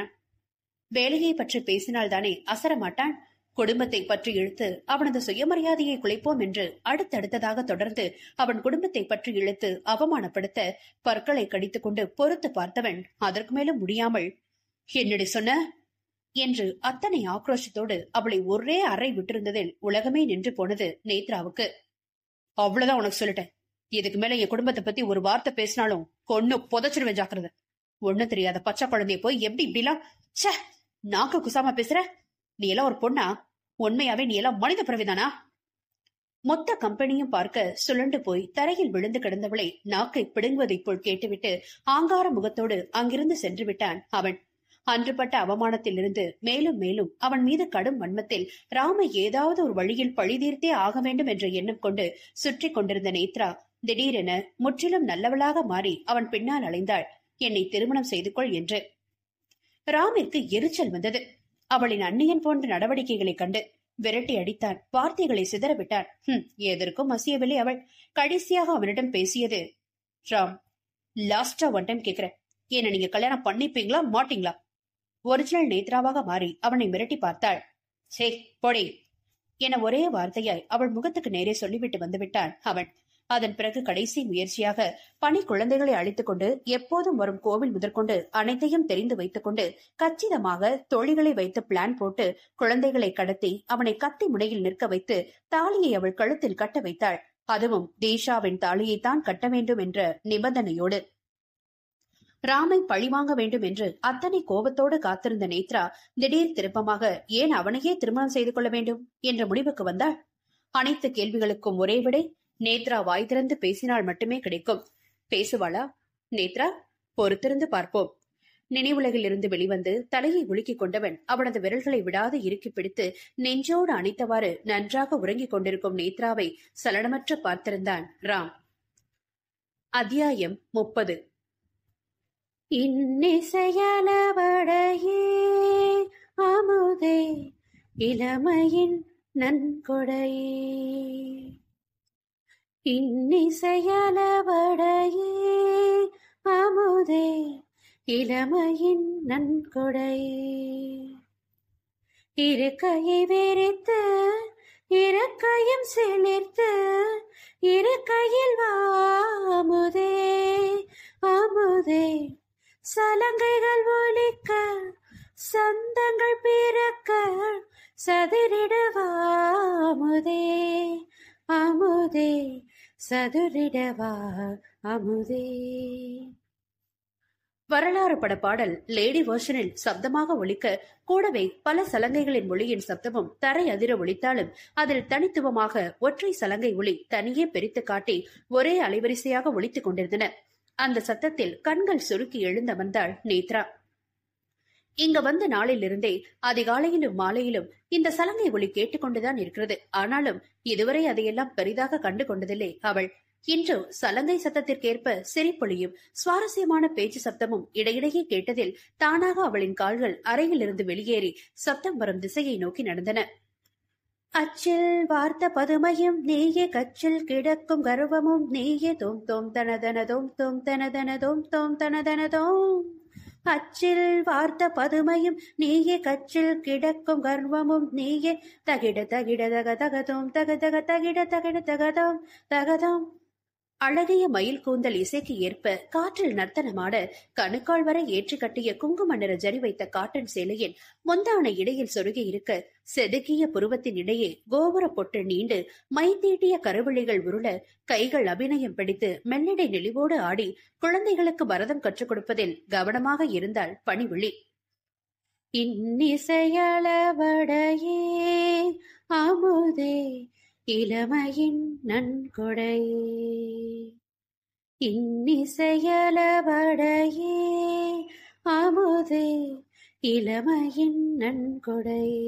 வேலையை பற்றி பேசினால் தானே அசர மாட்டான். குடும்பத்தை பற்றி இழுத்து அவனது சுயமரியாதையை குலைப்போம் என்று அடுத்தடுத்ததாக தொடர்ந்து அவன் குடும்பத்தை பற்றி இழுத்து அவமானப்படுத்த பற்களை கடித்துக் கொண்டு பொறுத்து பார்த்தவன் அதற்கு மேலும் முடியாமல், என்னடி சொன்ன என்று அத்தனை ஆக்ரோஷத்தோடு அவளை ஒரே அறை விட்டிருந்ததில் உலகமே நின்று போனது நேத்ராவுக்கு. அவ்வளவுதான் உனக்கு சொல்லிட்டேன். இதுக்கு மேல என் குடும்பத்தை பத்தி ஒரு வார்த்தை பேசினாலும் கொன்னு புதைச்சிருவேன், ஜாக்கிரதை. ஒண்ணு தெரியாத பச்சை குழந்தைய போய் எப்படி இப்படிலாம் நாக்கு குசாம பேசுற? நீ எல்லாம் ஒரு பொண்ணா? உண்மையாவே நீ எல்லாம் மனித பிறவிதானா? மொத்த கம்பெனியும் பார்க்க சுழண்டு போய் தரையில் விழுந்து கிடந்தவளை நாக்கை பிடுங்குவதைப் போல் கேட்டுவிட்டு ஆங்கார முகத்தோடு அங்கிருந்து சென்று விட்டான் அவன். அன்றுபட்ட அவமானத்திலிருந்து மேலும் மேலும் அவன் மீது கடும் வன்மத்தில் ராமை ஏதாவது ஒரு வழியில் பழிதீர்த்தே ஆக வேண்டும் என்ற எண்ணம் கொண்டு சுற்றி கொண்டிருந்த நேத்ரா திடீரென முற்றிலும் நல்லவளாக மாறி அவன் பின்னால் அலைந்தாள். என்னை திருமணம் செய்து கொள் என்று. ராமிற்கு எரிச்சல் வந்தது. அவளின் அந்நியன் போன்ற நடவடிக்கைகளை கண்டு விரட்டி அடித்தான். வார்த்தைகளை சிதறவிட்டான். எதற்கும் அசியவில்லை அவள். கடைசியாக அவனிடம் பேசியது, ராம், லாஸ்டா ஒன் டைம் கேக்குறேன், என்ன நீங்க கல்யாணம் பண்ணிப்பீங்களா மாட்டீங்களா? ஒரிஜினல் நேத்ராவாக மாறி அவனை மிரட்டி பார்த்தாள். சே போடே என ஒரே வார்த்தையாய் அவள் முகத்துக்கு நேரே சொல்லிவிட்டு வந்துவிட்டான் அவன். அதன் பிறகு கடைசி முயற்சியாக பணி குழந்தைகளை அழைத்துக் கொண்டு எப்போதும் வரும் கோவில் முதற்கொண்டு அனைத்தையும் தெரிந்து வைத்துக் கொண்டு கச்சிதமாக தோழிகளை வைத்து பிளான் போட்டு குழந்தைகளை கடத்தி அவனை கத்தி முனையில் நிற்க வைத்து தாலியை அவள் கழுத்தில் கட்ட வைத்தாள். அதுவும் தீஷாவின் தாலியைத்தான் கட்ட வேண்டும் என்ற நிபந்தனையோடு. ராமை பழிவாங்க வேண்டும் என்று அத்தனை கோபத்தோடு காத்திருந்த நேத்ரா திடீர் திருப்பமாக ஏன் அவனையே திருமணம் செய்து கொள்ள வேண்டும் என்ற முடிவுக்கு வந்தாள். அனைத்து கேள்விகளுக்கும் ஒரே விடை நேத்ரா வாய் திறந்து பேசினால் மட்டுமே கிடைக்கும். பேசுவாளா? நேத்ரா, பொறுத்திருந்து பார்ப்போம். நினைவுலகில் இருந்து வெளிவந்து தலையை உலுக்கிக் கொண்டவன் அவனது விரல்களை விடாது இறுக்கி பிடித்து நெஞ்சோடு அணைத்தவாறு நன்றாக உறங்கிக் கொண்டிருக்கும் நேத்ராவை சலனமற்ற பார்த்திருந்தான் ராம். அத்தியாயம் 30. இன்னிசையளவடையே அமுதே இளமையின் நன்கொடையே, இன்னிசையளவடையே அமுதே இளமையின் நன்கொடையே, இருக்கையை விரித்து இருக்கையும் சிலிர்த்து இருக்கையில் வாமுதே அமுதே, சலங்கைகள் ஒலிக்க சந்தங்கள் பிறக்க சதுரிடவாமுதே அமுதே சதுரிடவா அமுதே. வரலாறு பட பாடல் லேடி வெர்ஷனில் சப்தமாக ஒலிக்க கூடவே பல சலங்கைகளின் ஒளியின் சப்தமும் தரை அதிர ஒலித்தாலும் அதில் தனித்துவமாக ஒற்றை சலங்கை ஒளி தனியே பிரித்து காட்டி ஒரே அலைவரிசையாக ஒலித்துக் கொண்டிருந்தன. அந்த சத்தத்தில் கண்கள் சுருக்கி எழுந்தமர்ந்தாள் நேத்ரா. இங்க வந்த நாளிலிருந்தே அதிகாலையிலும் மாலையிலும் இந்த சலங்கை ஒளி கேட்டுக்கொண்டுதான் இருக்கிறது. ஆனாலும் இதுவரை அதையெல்லாம் பெரிதாக கண்டு கொண்டதில்லை அவள். இன்று சலங்கை சத்தத்திற்கேற்ப சிரிப்பொலியும் சுவாரஸ்யமான பேச்சு சப்தமும் இடையிடையே கேட்டதில் தானாக அவளின் கால்கள் அறையிலிருந்து வெளியேறி சப்தம் வரும் திசையை நோக்கி நடந்தன. அச்சில் வார்த்த பதுமையும் நீயே, கச்சில் கிடக்கும் கர்வமும் நீயே, தோம் தோம் தனதன தோம் தோம் தனதன தோம் தோம் தனதன தோம். அச்சில் வார்த்த பதுமையும் நீயே, கச்சில் கிடக்கும் கர்வமும் நீயே, தகிட தகிட தக தகதோம் தக தக தகிட தகிட தகதோம் தகதோம். அழகிய மயில் கூந்தல் இசைக்கு ஏற்ப காற்றில் நர்த்தனமாட கணுக்கால் வரை ஏற்றி கட்டிய குங்கும நிற ஜரி வைத்த காட்டன் சேலையின் முந்தானை இடையில் சொருகி இருக்க செதுக்கிய புருவத்தின் இடையே கோபுர பொட்டு நீண்டு மை தீட்டிய கருவிழிகள் உருள கைகள் அபிநயம் பிடித்து மெல்லிடை நெளிவோடு ஆடி குழந்தைகளுக்கு பரதம் கற்றுக் கொடுப்பதில் கவனமாக இருந்தாள் பணிவிழி. இன்னிசையளவடையே அமுதே இளமையின் நன்கொடையே, இன்னிசையளவடையே அமுதே இளமையின் நன்கொடையே.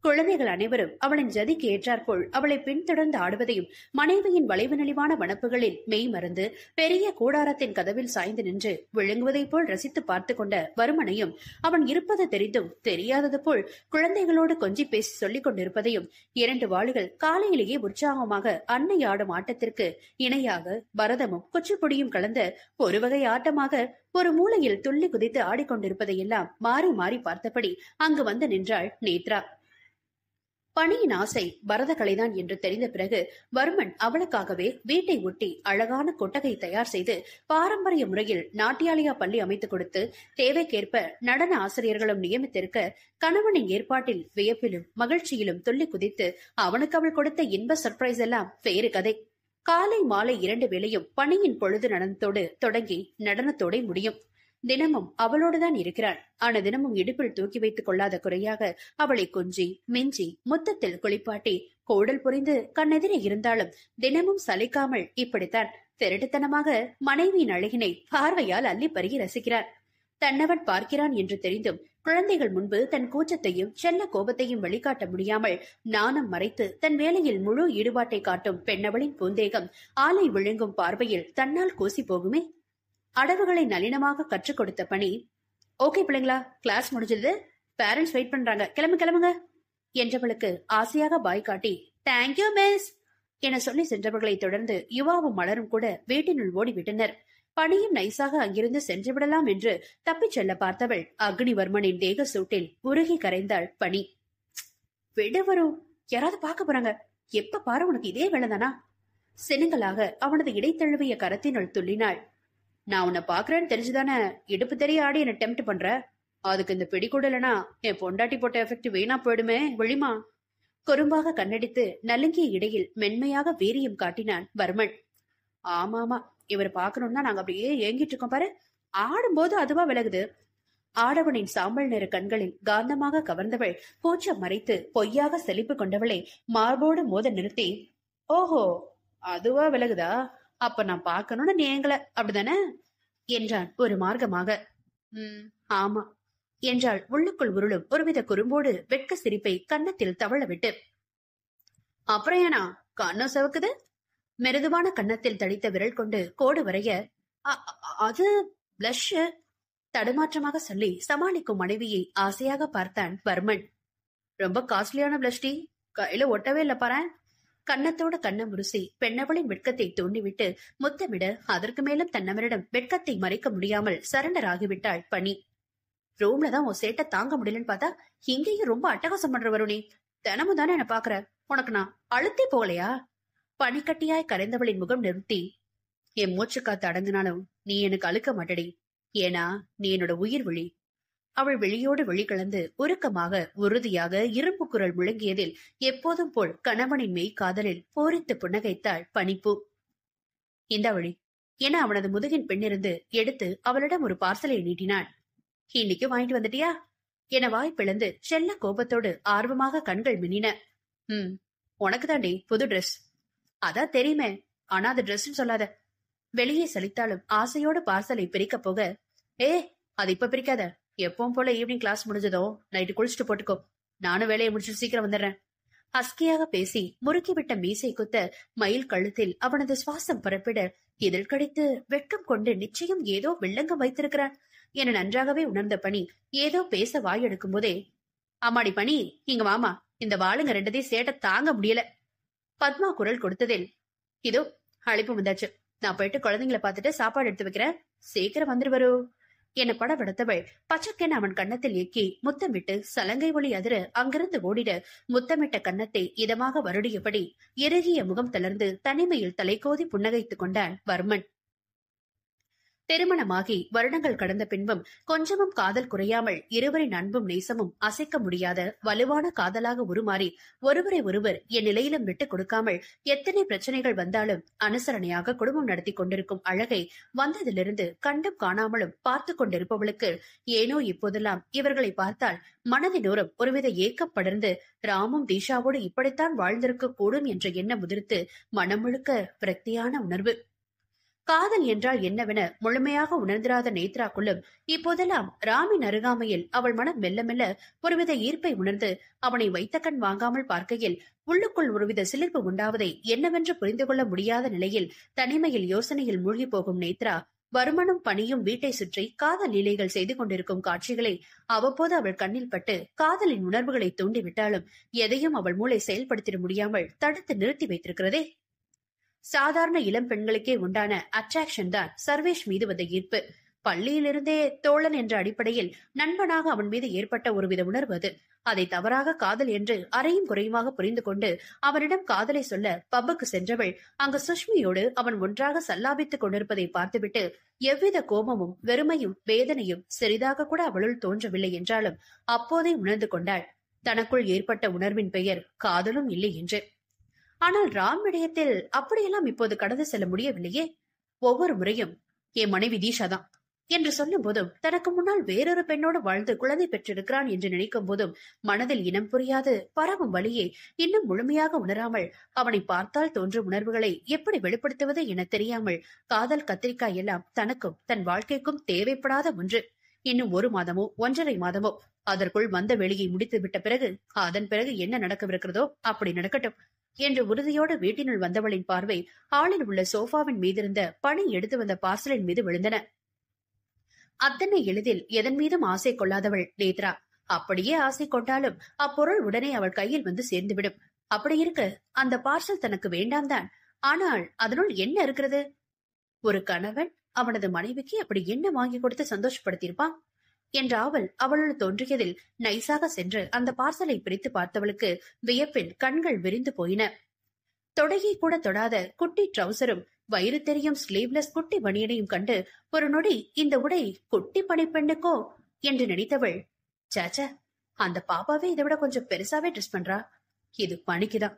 குழந்தைகள் அனைவரும் அவளின் ஜதிக்கு ஏற்றாற்போல் அவளை பின்தொடர்ந்து ஆடுவதையும் மனைவியின் வளைவு நெளிவான வனப்புகளில் மெய் மறந்து பெரிய கூடாரத்தின் கதவில் சாய்ந்து நின்று விழுங்குவதைப் போல் ரசித்து பார்த்து கொண்ட வருமனையும் அவன் இருப்பது தெரிந்தும் தெரியாதது போல் குழந்தைகளோடு கொஞ்சி பேசி சொல்லிக் கொண்டிருப்பதையும் இரண்டு வாளுகள் காலையிலேயே உற்சாகமாக அன்னை ஆடும் ஆட்டத்திற்கு இணையாக பரதமும் குச்சிப்புடியும் கலந்த ஒரு வகை ஆட்டமாக ஒரு மூலையில் துள்ளி குதித்து ஆடிக்கொண்டிருப்பதையெல்லாம் மாறி மாறி பார்த்தபடி அங்கு வந்து நின்றாள் நேத்ரா. பணியின் ஆசை பரதகலைதான் என்று தெரிந்த பிறகு வர்மன் அவளுக்காகவே வீட்டை ஒட்டி அழகான கொட்டகை தயார் செய்து பாரம்பரிய முறையில் நாட்டியாலயா பள்ளி அமைத்துக் கொடுத்து தேவைக்கேற்ப நடன ஆசிரியர்களும் நியமித்திருக்க கணவனின் ஏற்பாட்டில் வியப்பிலும் மகிழ்ச்சியிலும் துள்ளி குதித்து அவனுக்கு அவள் கொடுத்த இன்ப சர்ப்ரைஸ் எல்லாம் வேறு கதை. காலை மாலை 2 வேளையும் பணியின் பொழுது நடனத்தோடு தொடங்கி நடனத்தோட முடியும். தினமும் அவளோடுதான் இருக்கிறான். ஆன தினமும் இடுப்பில் தூக்கி வைத்துக் கொள்ளாத குறையாக அவளை கொஞ்சி மிஞ்சி முத்தத்தில் குளிப்பாட்டி கோடல் புரிந்து கண்ணெதிரே இருந்தாலும் தினமும் சலிக்காமல் இப்படித்தான் திருட்டுத்தனமாக மனைவியின் அழகினை பார்வையால் அள்ளி பருகி ரசிக்கிறான். தன்னவன் பார்க்கிறான் என்று தெரிந்தும் குழந்தைகள் முன்பு தன் கூச்சத்தையும் செல்ல கோபத்தையும் வெளிக்காட்ட முடியாமல் நாணம் மறைத்து தன் வேலையில் முழு ஈடுபாட்டை காட்டும் பெண்ணவளின் பூந்தேகம் ஆலை விழுங்கும் பார்வையில் தன்னால் கூசி போகுமே. அடவுகளை நளினமாக கற்றுக் கொடுத்த பணி, ஓகே பிள்ளைங்களா, கிளாஸ் முடிஞ்சது, பேரண்ட்ஸ் வெயிட் பண்றாங்க, கிளம்புங்க என்றவளுக்கு ஆசையாக பாய் காட்டி தேங்க்யூ மிஸ் என சொல்லி சென்றவர்களை தொடர்ந்து யுவாவும் மலரும் கூட வீட்டினுள் ஓடிவிட்டனர். பணியும் நைசாக அங்கிருந்து சென்று விடலாம் என்று தப்பிச் செல்ல பார்த்தவள் அக்னிவர்மனின் தேக சூட்டில் உருகி கரைந்தாள். பணி, விடு வரும், யாராவது பார்க்க போறாங்க, எப்ப பாரு உனக்கு இதே வேலைதானா? சினுங்களாக அவனது இடைத்தழுவிய கரத்தினுள் துள்ளினாள். நான் உன்னை பாக்குறேன்னு தெரிஞ்சுதானே இடுப்பு தெரிய ஆடி என்ன டெம்ப்ட் பண்ற? அதுக்கு இந்த பிடி கூட இல்லனா என் பொண்டாட்டி போட்ட எஃபெக்ட் வீணா போயிடுமே வெளிமா. குறும்பாக கண்ணடித்து நலுங்கிய இடையில் மென்மையாக வீரியம் காட்டினான் வர்மன். ஆமாமா, இவர் பாக்கணும்னா நாங்க அப்படியே ஏங்கிட்டு இருக்கோம் பாரு, ஆடும்போது அதுவா விலகுது. ஆடவனின் சாம்பல் நிற கண்களில் காந்தமாக கவர்ந்தவள் கூச்சம் மறைத்து பொய்யாக செழிப்பு கொண்டவளை மார்போடு மோத நிறுத்தி, ஓஹோ அதுவா விலகுதா, அப்ப நான் பாக்கணும்னு நீ ஏங்கல அப்படிதானே என்றான் ஒரு மார்க்கமாக. ஆமா என்றாள் உள்ளுக்குள் உருளும் ஒருவித குறும்போடு வெட்க சிரிப்பை கன்னத்தில் தவள விட்டு. அப்புறம் ஏனா கண்ணம் செவக்குது? மெருதுவான கன்னத்தில் தடித்த விரல் கொண்டு கோடு வரைய, அது பிளஷ் தடுமாற்றமாக சொல்லி சமாளிக்கும் மனைவியை ஆசையாக பார்த்தான் வர்மன். ரொம்ப காஸ்ட்லியான பிளஷ் டி, கையில ஒட்டவே இல்ல பாரு. கன்னத்தோட கண்ண முருசி பெண்ணவளின் வெட்கத்தை தூண்டிவிட்டு முத்தமிட அதற்கு மேலும் தன்னவரிடம் வெட்கத்தை மறைக்க முடியாமல் சரண்டர் ஆகிவிட்டாள் பணி. ரூம்லதான் உன் சேட்டை தாங்க முடியலன்னு பார்த்தா இங்கேயும் ரொம்ப அட்டகாசம் பண்ற வருணி. தினமும் தானே என்ன பாக்குற, உனக்கு நான் அழுத்தே போகலையா? பனிக்கட்டியாய் கரைந்தவளின் முகம் நிறுத்தி, என் மூச்சு காத்து அடங்கினாலும் நீ எனக்கு அழுக்க மாட்டடி, ஏனா நீ என்னோட உயிர் விழி. அவள் வெளியோடு வெளி கலந்து உருக்கமாக உறுதியாக இரும்பு குரல் முழங்கியதில் எப்போதும் போல் கணவனின் மெய் காதலில் போரித்து புன்னகைத்தாள் பனிப்பூ. இந்த வழி என அவனது முதுகின் பெண்ணிருந்து எடுத்து அவளிடம் ஒரு பார்சலை நீட்டினான். இன்னைக்கு வாங்கிட்டு வந்துட்டியா என வாய் பிளந்து செல்ல கோபத்தோடு ஆர்வமாக கண்கள் மின்னின. உனக்கு தாண்டி புது ட்ரெஸ். அதான் தெரியுமே, ஆனா அது ட்ரெஸ்ன்னு சொல்லாத. வெளியே சலித்தாலும் ஆசையோடு பார்சலை பிரிக்க போக, அது இப்ப பிரிக்காத, எப்பவும் போல ஈவினிங் கிளாஸ் முடிஞ்சதோ நைட்டு குளிச்சுட்டு போட்டுக்கோ, நானும் வேலையை முடிச்சுட்டு சீக்கிரம் வந்துடுறேன். ஹஸ்கியாக பேசி முறுக்கிவிட்ட மீசை குத்த மயில் கழுத்தில் அவனது சுவாசம் பரப்பிட இதழ் கடித்து வெட்கம் கொண்டு நிச்சயம் ஏதோ வில்லங்கம் வைத்திருக்கிறான் என நன்றாகவே உணர்ந்த பணி ஏதோ பேச வாய் எடுக்கும் போதே, அம்மாடி பணி இங்க வாமா, இந்த வாளுங்க ரெண்டதையும் சேட்ட தாங்க முடியல. பத்மா குரல் கொடுத்ததில், இதோ அழைப்பு வந்தாச்சு, நான் போயிட்டு குழந்தைங்களை பார்த்துட்டு சாப்பாடு எடுத்து வைக்கிறேன், சீக்கிரம் வந்துருவரோ என படபடத்தவள் பச்சக்கென அவன் கன்னத்தில் எக்கி முத்தம் விட்டு சலங்கை ஒளி அதிர அங்கிருந்து ஓடிட முத்தமிட்ட கன்னத்தை இதமாக வருடியபடி இறுகிய முகம் தளர்ந்து தனிமையில் தலைக்கோதி புன்னகைத்துக் கொண்டான் வர்மன். திருமணமாகி வருடங்கள் கடந்த பின்பும் கொஞ்சமும் காதல் குறையாமல் இருவரின் அன்பும் நேசமும் அசைக்க முடியாத வலுவான காதலாக உருமாறி ஒருவரை ஒருவர் என் நிலையிலும் விட்டுக் கொடுக்காமல் எத்தனை பிரச்சனைகள் வந்தாலும் அனுசரணையாக குடும்பம் நடத்தி கொண்டிருக்கும் அழகை வந்ததிலிருந்து கண்டும் காணாமலும் பார்த்து கொண்டிருப்பவளுக்கு ஏனோ இப்போதெல்லாம் இவர்களை பார்த்தால் மனதினோரம் ஒருவித ஏக்கம் படர்ந்து ராமும் தீஷாவோடு இப்படித்தான் வாழ்ந்திருக்க கூடும் என்ற எண்ணம் உதிர்த்து மனம் முழுக்க விரக்தியான உணர்வு. காதல் என்றால் என்னவென முழுமையாக உணர்ந்திராத நேத்ராக்குள்ளும் இப்போதெல்லாம் ராமின் அருகாமையில் அவள் மனம் மெல்ல மெல்ல ஒருவித ஈர்ப்பை உணர்ந்து அவனை வைத்த கண் வாங்காமல் பார்க்கையில் உள்ளுக்குள் ஒருவித சிலிர்ப்பு உண்டாவதை என்னவென்று புரிந்து கொள்ள முடியாத நிலையில் தனிமையில் யோசனையில் மூழ்கி போகும் நேத்ரா வருமனும் பணியும் வீட்டை சுற்றி காதல் லீலைகள் செய்து கொண்டிருக்கும் காட்சிகளை அவ்வப்போது அவள் கண்ணில் பட்டு காதலின் உணர்வுகளை தூண்டிவிட்டாலும் எதையும் அவள் மூளை செயல்படுத்திட முடியாமல் தடுத்து நிறுத்தி வைத்திருக்கிறதே. சாதாரண இளம் பெண்களுக்கே உண்டான அட்ராக்ஷன் தான் சர்வேஷ் மீது வந்த ஈர்ப்பு. பள்ளியிலிருந்தே தோழன் என்ற அடிப்படையில் நண்பனாக அவன் மீது ஏற்பட்ட ஒருவித உணர்வு அது. அதை தவறாக காதல் என்று அறையும் குறையுமாக புரிந்து கொண்டு அவனிடம் காதலை சொல்ல பப்புக்கு சென்றவள் அங்கு சுஷ்மியோடு அவன் ஒன்றாக சல்லாபித்துக் கொண்டிருப்பதை பார்த்துவிட்டு எவ்வித கோபமும் வெறுமையும் வேதனையும் சிறிதாக கூட அவளுள் தோன்றவில்லை என்றாலும் அப்போதே உணர்ந்து கொண்டாள் தனக்குள் ஏற்பட்ட உணர்வின் பெயர் காதலும் இல்லை என்று. ஆனால் ராம் விடயத்தில் அப்படியெல்லாம் இப்போது கடந்து செல்ல முடியவில்லையே. ஒவ்வொரு முறையும் என் மனைவி தீஷாதான் என்று சொல்லும் போதும் தனக்கு முன்னால் வேறொரு பெண்ணோடு வாழ்ந்து குழந்தை பெற்றிருக்கிறான் என்று நினைக்கும் போதும் மனதில் இனம் புரியாது பரவும் வழியை இன்னும் முழுமையாக உணராமல் அவனை பார்த்தால் தோன்றும் உணர்வுகளை எப்படி வெளிப்படுத்துவது என தெரியாமல் காதல் கத்திரிக்காய் எல்லாம் தனக்கும் தன் வாழ்க்கைக்கும் தேவைப்படாத ஒன்று. இன்னும் 1 மாதமோ 1.5 மாதமோ அதற்குள் வந்த வெளியை முடித்து விட்ட பிறகு அதன் பிறகு என்ன நடக்கவிருக்கிறதோ அப்படி நடக்கட்டும் என்று உறுதியோடு வீட்டினுள் வந்தவளின் பார்வை ஹாலில் உள்ள சோஃபாவின் மீதிருந்த பணி எடுத்து வந்த பார்சலின் மீது விழுந்தன. அத்தனை எளிதில் எதன் மீதும் ஆசை கொள்ளாதவள் நேத்ரா. அப்படியே ஆசை கொண்டாலும் அப்பொருள் உடனே அவள் கையில் வந்து சேர்ந்துவிடும். அப்படி இருக்க அந்த பார்சல் தனக்கு வேண்டாம் தான். ஆனால் அதனுள் என்ன இருக்கிறது? ஒரு கணவன் அவனது மனைவிக்கு அப்படி என்ன வாங்கி கொடுத்து சந்தோஷப்படுத்தியிருப்பான் என்ற ஆவல் அவளுள் தோன்றியதில் நைசாக சென்று அந்த பார்சலை பிரித்து பார்த்தவளுக்கு வியப்பில் கண்கள் விரிந்து போயின. தொடையை கூட தொடாத குட்டி ட்ரௌசரும் வயிறு தெரியும் ஸ்லீவ்லெஸ் குட்டி பனியனையும் கண்டு ஒரு நொடி இந்த உடை குட்டி பணிப்பெண்ணுக்கோ என்று நினைத்தவள், சாச்சா அந்த பாப்பாவே இதை விட கொஞ்சம் பெருசாவே ட்ரெஸ் பண்றா, இது பணிக்குதான்.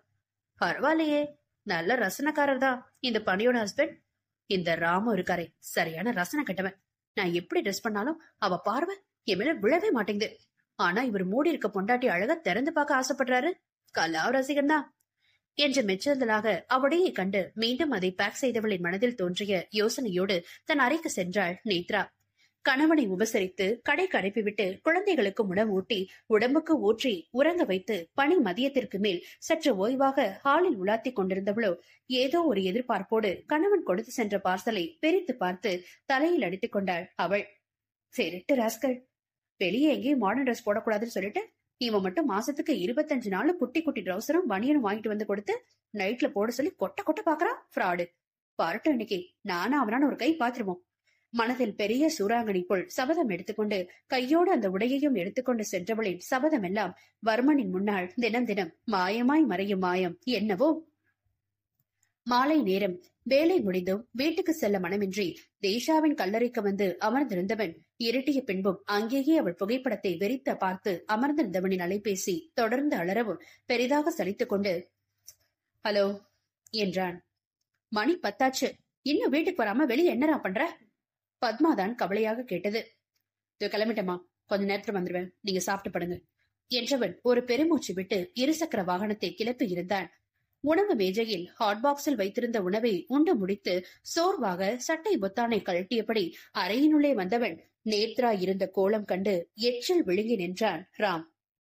பரவாயில்லையே, நல்ல ரசனக்காரர் தான் இந்த பணியோட ஹஸ்பண்ட். இந்த ராமு இருக்காரே சரியான ரசனை கட்டவன். நான் எப்படி ட்ரெஸ் பண்ணாலும் அவ பார்வை என் மேல விழவே மாட்டேங்குது. ஆனா இவர் மூடி இருக்க பொண்டாட்டி அழகா திறந்து பார்க்க ஆசைப்படுறாரு. கலா ரசிகன் தான் என்று மெச்சந்தலாக அவளையே கண்டு மீண்டும் அதை பேக் செய்தவளின் மனதில் தோன்றிய யோசனையோடு தன் அறைக்கு சென்றாள் நேத்ரா. கணவனை உபசரித்து கடைக்கு அனுப்பிவிட்டு குழந்தைகளுக்கு உணவு ஊட்டி உடம்புக்கு ஊற்றி உறங்க வைத்து பணி மதியத்திற்கு மேல் சற்று ஓய்வாக ஹாலில் உலாத்தி கொண்டிருந்தவளோ ஏதோ ஒரு எதிர்பார்ப்போடு கணவன் கொடுத்து சென்ற பார்சலை பிரித்து பார்த்து தலையில் அடித்துக் கொண்டாள் அவள். சரிட்டு ராஸ்கல், வெளியே எங்கேயும் மாடர்ன் ட்ரெஸ் போடக்கூடாதுன்னு சொல்லிட்டு இவன் மட்டும் மாசத்துக்கு 25 நாள் குட்டி குட்டி ட்ரௌசரும் பனியனும் வாங்கிட்டு வந்து கொடுத்து நைட்ல போட சொல்லி கொட்ட கொட்ட பாக்குறான். ஃப்ராடு. பாரட்டும், இன்னைக்கு நானும் அவனான ஒரு கை பாத்துருவோம். மனதில் பெரிய சூறாங்கனி போல் சபதம் எடுத்துக்கொண்டு கையோடு அந்த உடையையும் எடுத்துக்கொண்டு சென்றவளின் சபதம் எல்லாம் வர்மனின் முன்னால் தினம் தினம் மாயமாய் மறையும் மாயம் என்னவோ. மாலை நேரம் வேலை முடிந்தும் வீட்டுக்கு செல்ல மனமின்றி தேஷாவின் கல்லறைக்கு வந்து அமர்ந்திருந்தவன் இருட்டிய பின்பும் அங்கேயே அவள் புகைப்படத்தை வெறித்த பார்த்து அமர்ந்திருந்தவனின் அலைபேசி தொடர்ந்து அலறவும் பெரிதாக சலித்துக் கொண்டு ஹலோ என்றான். மணி 10 இன்னும் வீட்டுக்கு வராம வெளியே என்னடா பண்ற? பத்மாதான் கவலையாக கேட்டது. கிளம்பிட்டமா, கொஞ்ச நேரத்துல வந்துருவேன், நீங்க சாப்பிட்டு படுங்க என்றவன் ஒரு பெருமூச்சு விட்டு இருசக்கர வாகனத்தை கிளப்பி இருந்தான். உணவு மேஜையில் ஹாட் பாக்ஸில் வைத்திருந்த உணவை உண்டு முடித்து சோர்வாக சட்டை பொத்தானை கழட்டியபடி அறையினுள்ளே வந்தவன் நேத்ரா இருந்த கோலம் கண்டு எச்சில் விழுங்கி நின்றான் ராம்.